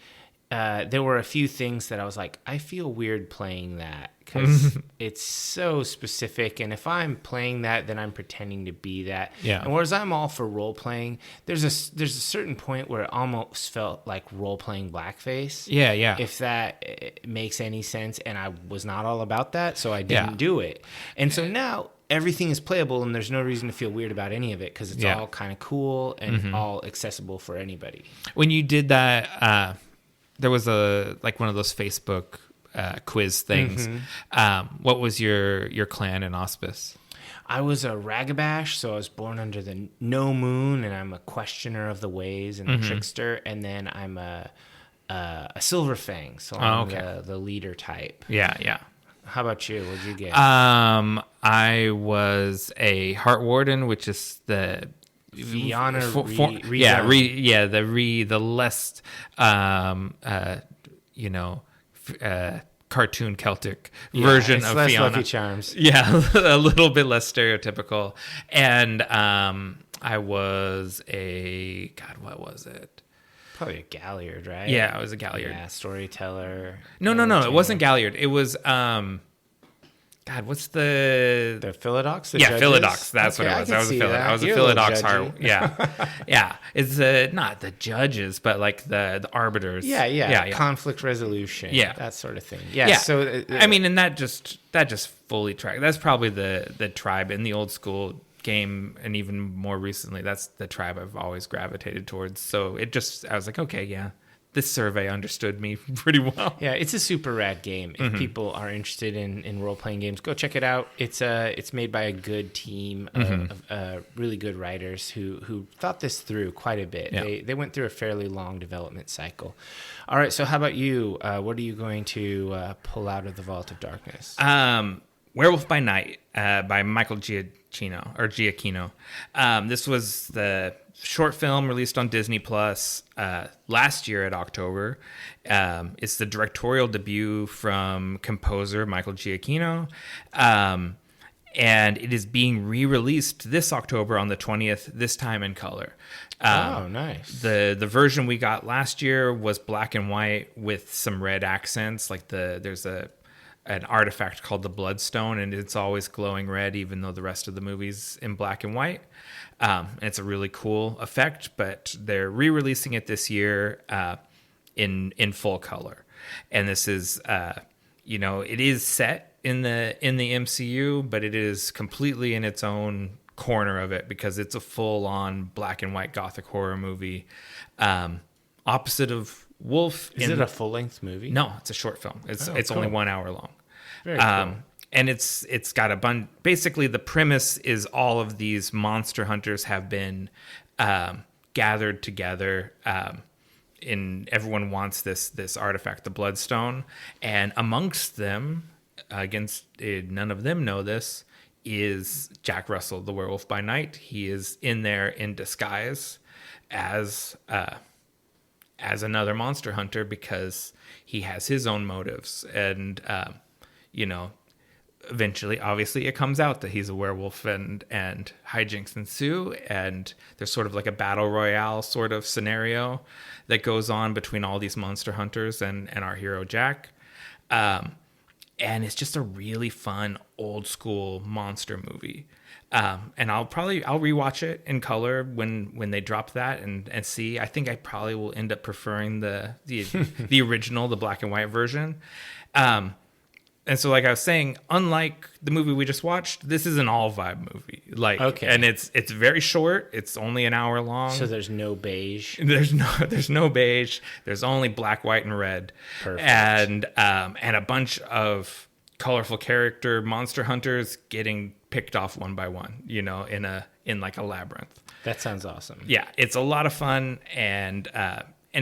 there were a few things that I was like, I feel weird playing that because it's so specific. And if I'm playing that, then I'm pretending to be that. Yeah. And whereas I'm all for role playing, there's a certain point where it almost felt like role playing blackface. Yeah, yeah. If that makes any sense. And I was not all about that, so I didn't do it. And so now everything is playable and there's no reason to feel weird about any of it because it's all kind of cool and all accessible for anybody. When you did that, there was one of those Facebook quiz things. What was your clan and auspice? I was a ragabash, so I was born under the no moon, and I'm a questioner of the ways and a trickster, and then I'm a silver fang, so I'm the leader type. Yeah, yeah. How about you? What'd you get? I was a heart warden, which is the Fiona the less cartoon Celtic version of less Fiona. Lucky Charms. Yeah, a little bit less stereotypical. And I was what was it? Probably a Galliard, right? Yeah, I was a Galliard. Yeah, storyteller. No, it wasn't Galliard. It was what's the Philodox? Philodox. That's what it was. I was a Philodox. I was a Philodox heart. Yeah, yeah. It's not the judges, but like the arbiters. Yeah. Conflict resolution. Yeah, that sort of thing. Yeah. So I mean, and that just fully tracked. That's probably the tribe in the old school game, and even more recently, that's the tribe I've always gravitated towards. So I was like, okay, yeah. This survey understood me pretty well. Yeah, it's a super rad game. If people are interested in role-playing games, go check it out. It's made by a good team of really good writers who thought this through quite a bit. Yeah. They went through a fairly long development cycle. All right, so how about you? What are you going to pull out of the Vault of Darkness? Werewolf by Night by Michael Giacchino. This was the short film released on Disney Plus last year at October. It's the directorial debut from composer Michael Giacchino. And it is being re-released this October on the 20th, this time in color. Nice. The version we got last year was black and white with some red accents. Like there's an artifact called the Bloodstone, and it's always glowing red, even though the rest of the movie's in black and white. It's a really cool effect, but they're re-releasing it this year in full color. And this is, it is set in the MCU, but it is completely in its own corner of it because it's a full-on black and white Gothic horror movie, opposite of Wolf. Is it a full-length movie? No, it's a short film. It's cool. Only 1 hour long. Very cool. And it's got a bunch. Basically, the premise is all of these monster hunters have been gathered together. Everyone wants this artifact, the Bloodstone, and amongst them, none of them know this, is Jack Russell, the Werewolf by Night. He is in there in disguise as another monster hunter because he has his own motives, and eventually, obviously, it comes out that he's a werewolf, and hijinks ensue, and there's sort of like a battle royale sort of scenario that goes on between all these monster hunters and our hero Jack. And it's just a really fun old school monster movie. And I'll rewatch it in color when they drop that and see. I think I probably will end up preferring the original, the black and white version. And so, like I was saying, unlike the movie we just watched, this is an all vibe movie. And it's very short. It's only an hour long. So there's no beige. There's no beige. There's only black, white, and red. Perfect. And a bunch of colorful character monster hunters getting picked off one by one. In like a labyrinth. That sounds awesome. Yeah, it's a lot of fun, and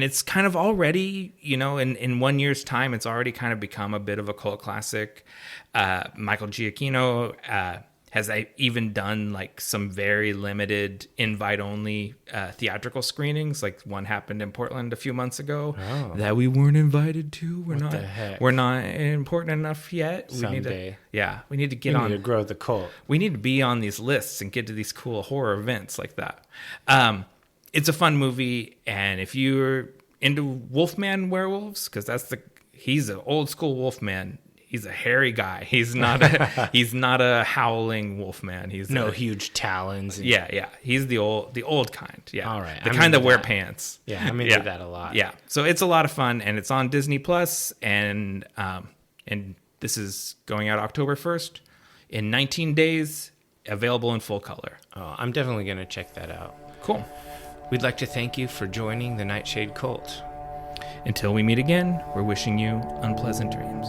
it's kind of already, in 1 year's time, it's already kind of become a bit of a cult classic. Michael Giacchino has even done like some very limited invite-only theatrical screenings. Like one happened in Portland a few months ago that we weren't invited to. We're not important enough yet. Someday. We need to get on. We need to grow the cult. We need to be on these lists and get to these cool horror events like that. It's a fun movie, and if you're into Wolfman werewolves, because he's an old school Wolfman. He's a hairy guy. He's not a howling Wolfman. He's huge talons. Yeah. He's the old kind. Yeah. All right. The kind that wear pants. Yeah, I'm into that a lot. Yeah. So it's a lot of fun, and it's on Disney Plus, and this is going out October 1st. In 19 days, available in full color. Oh, I'm definitely going to check that out. Cool. We'd like to thank you for joining the Nightshade Cult. Until we meet again, we're wishing you unpleasant dreams.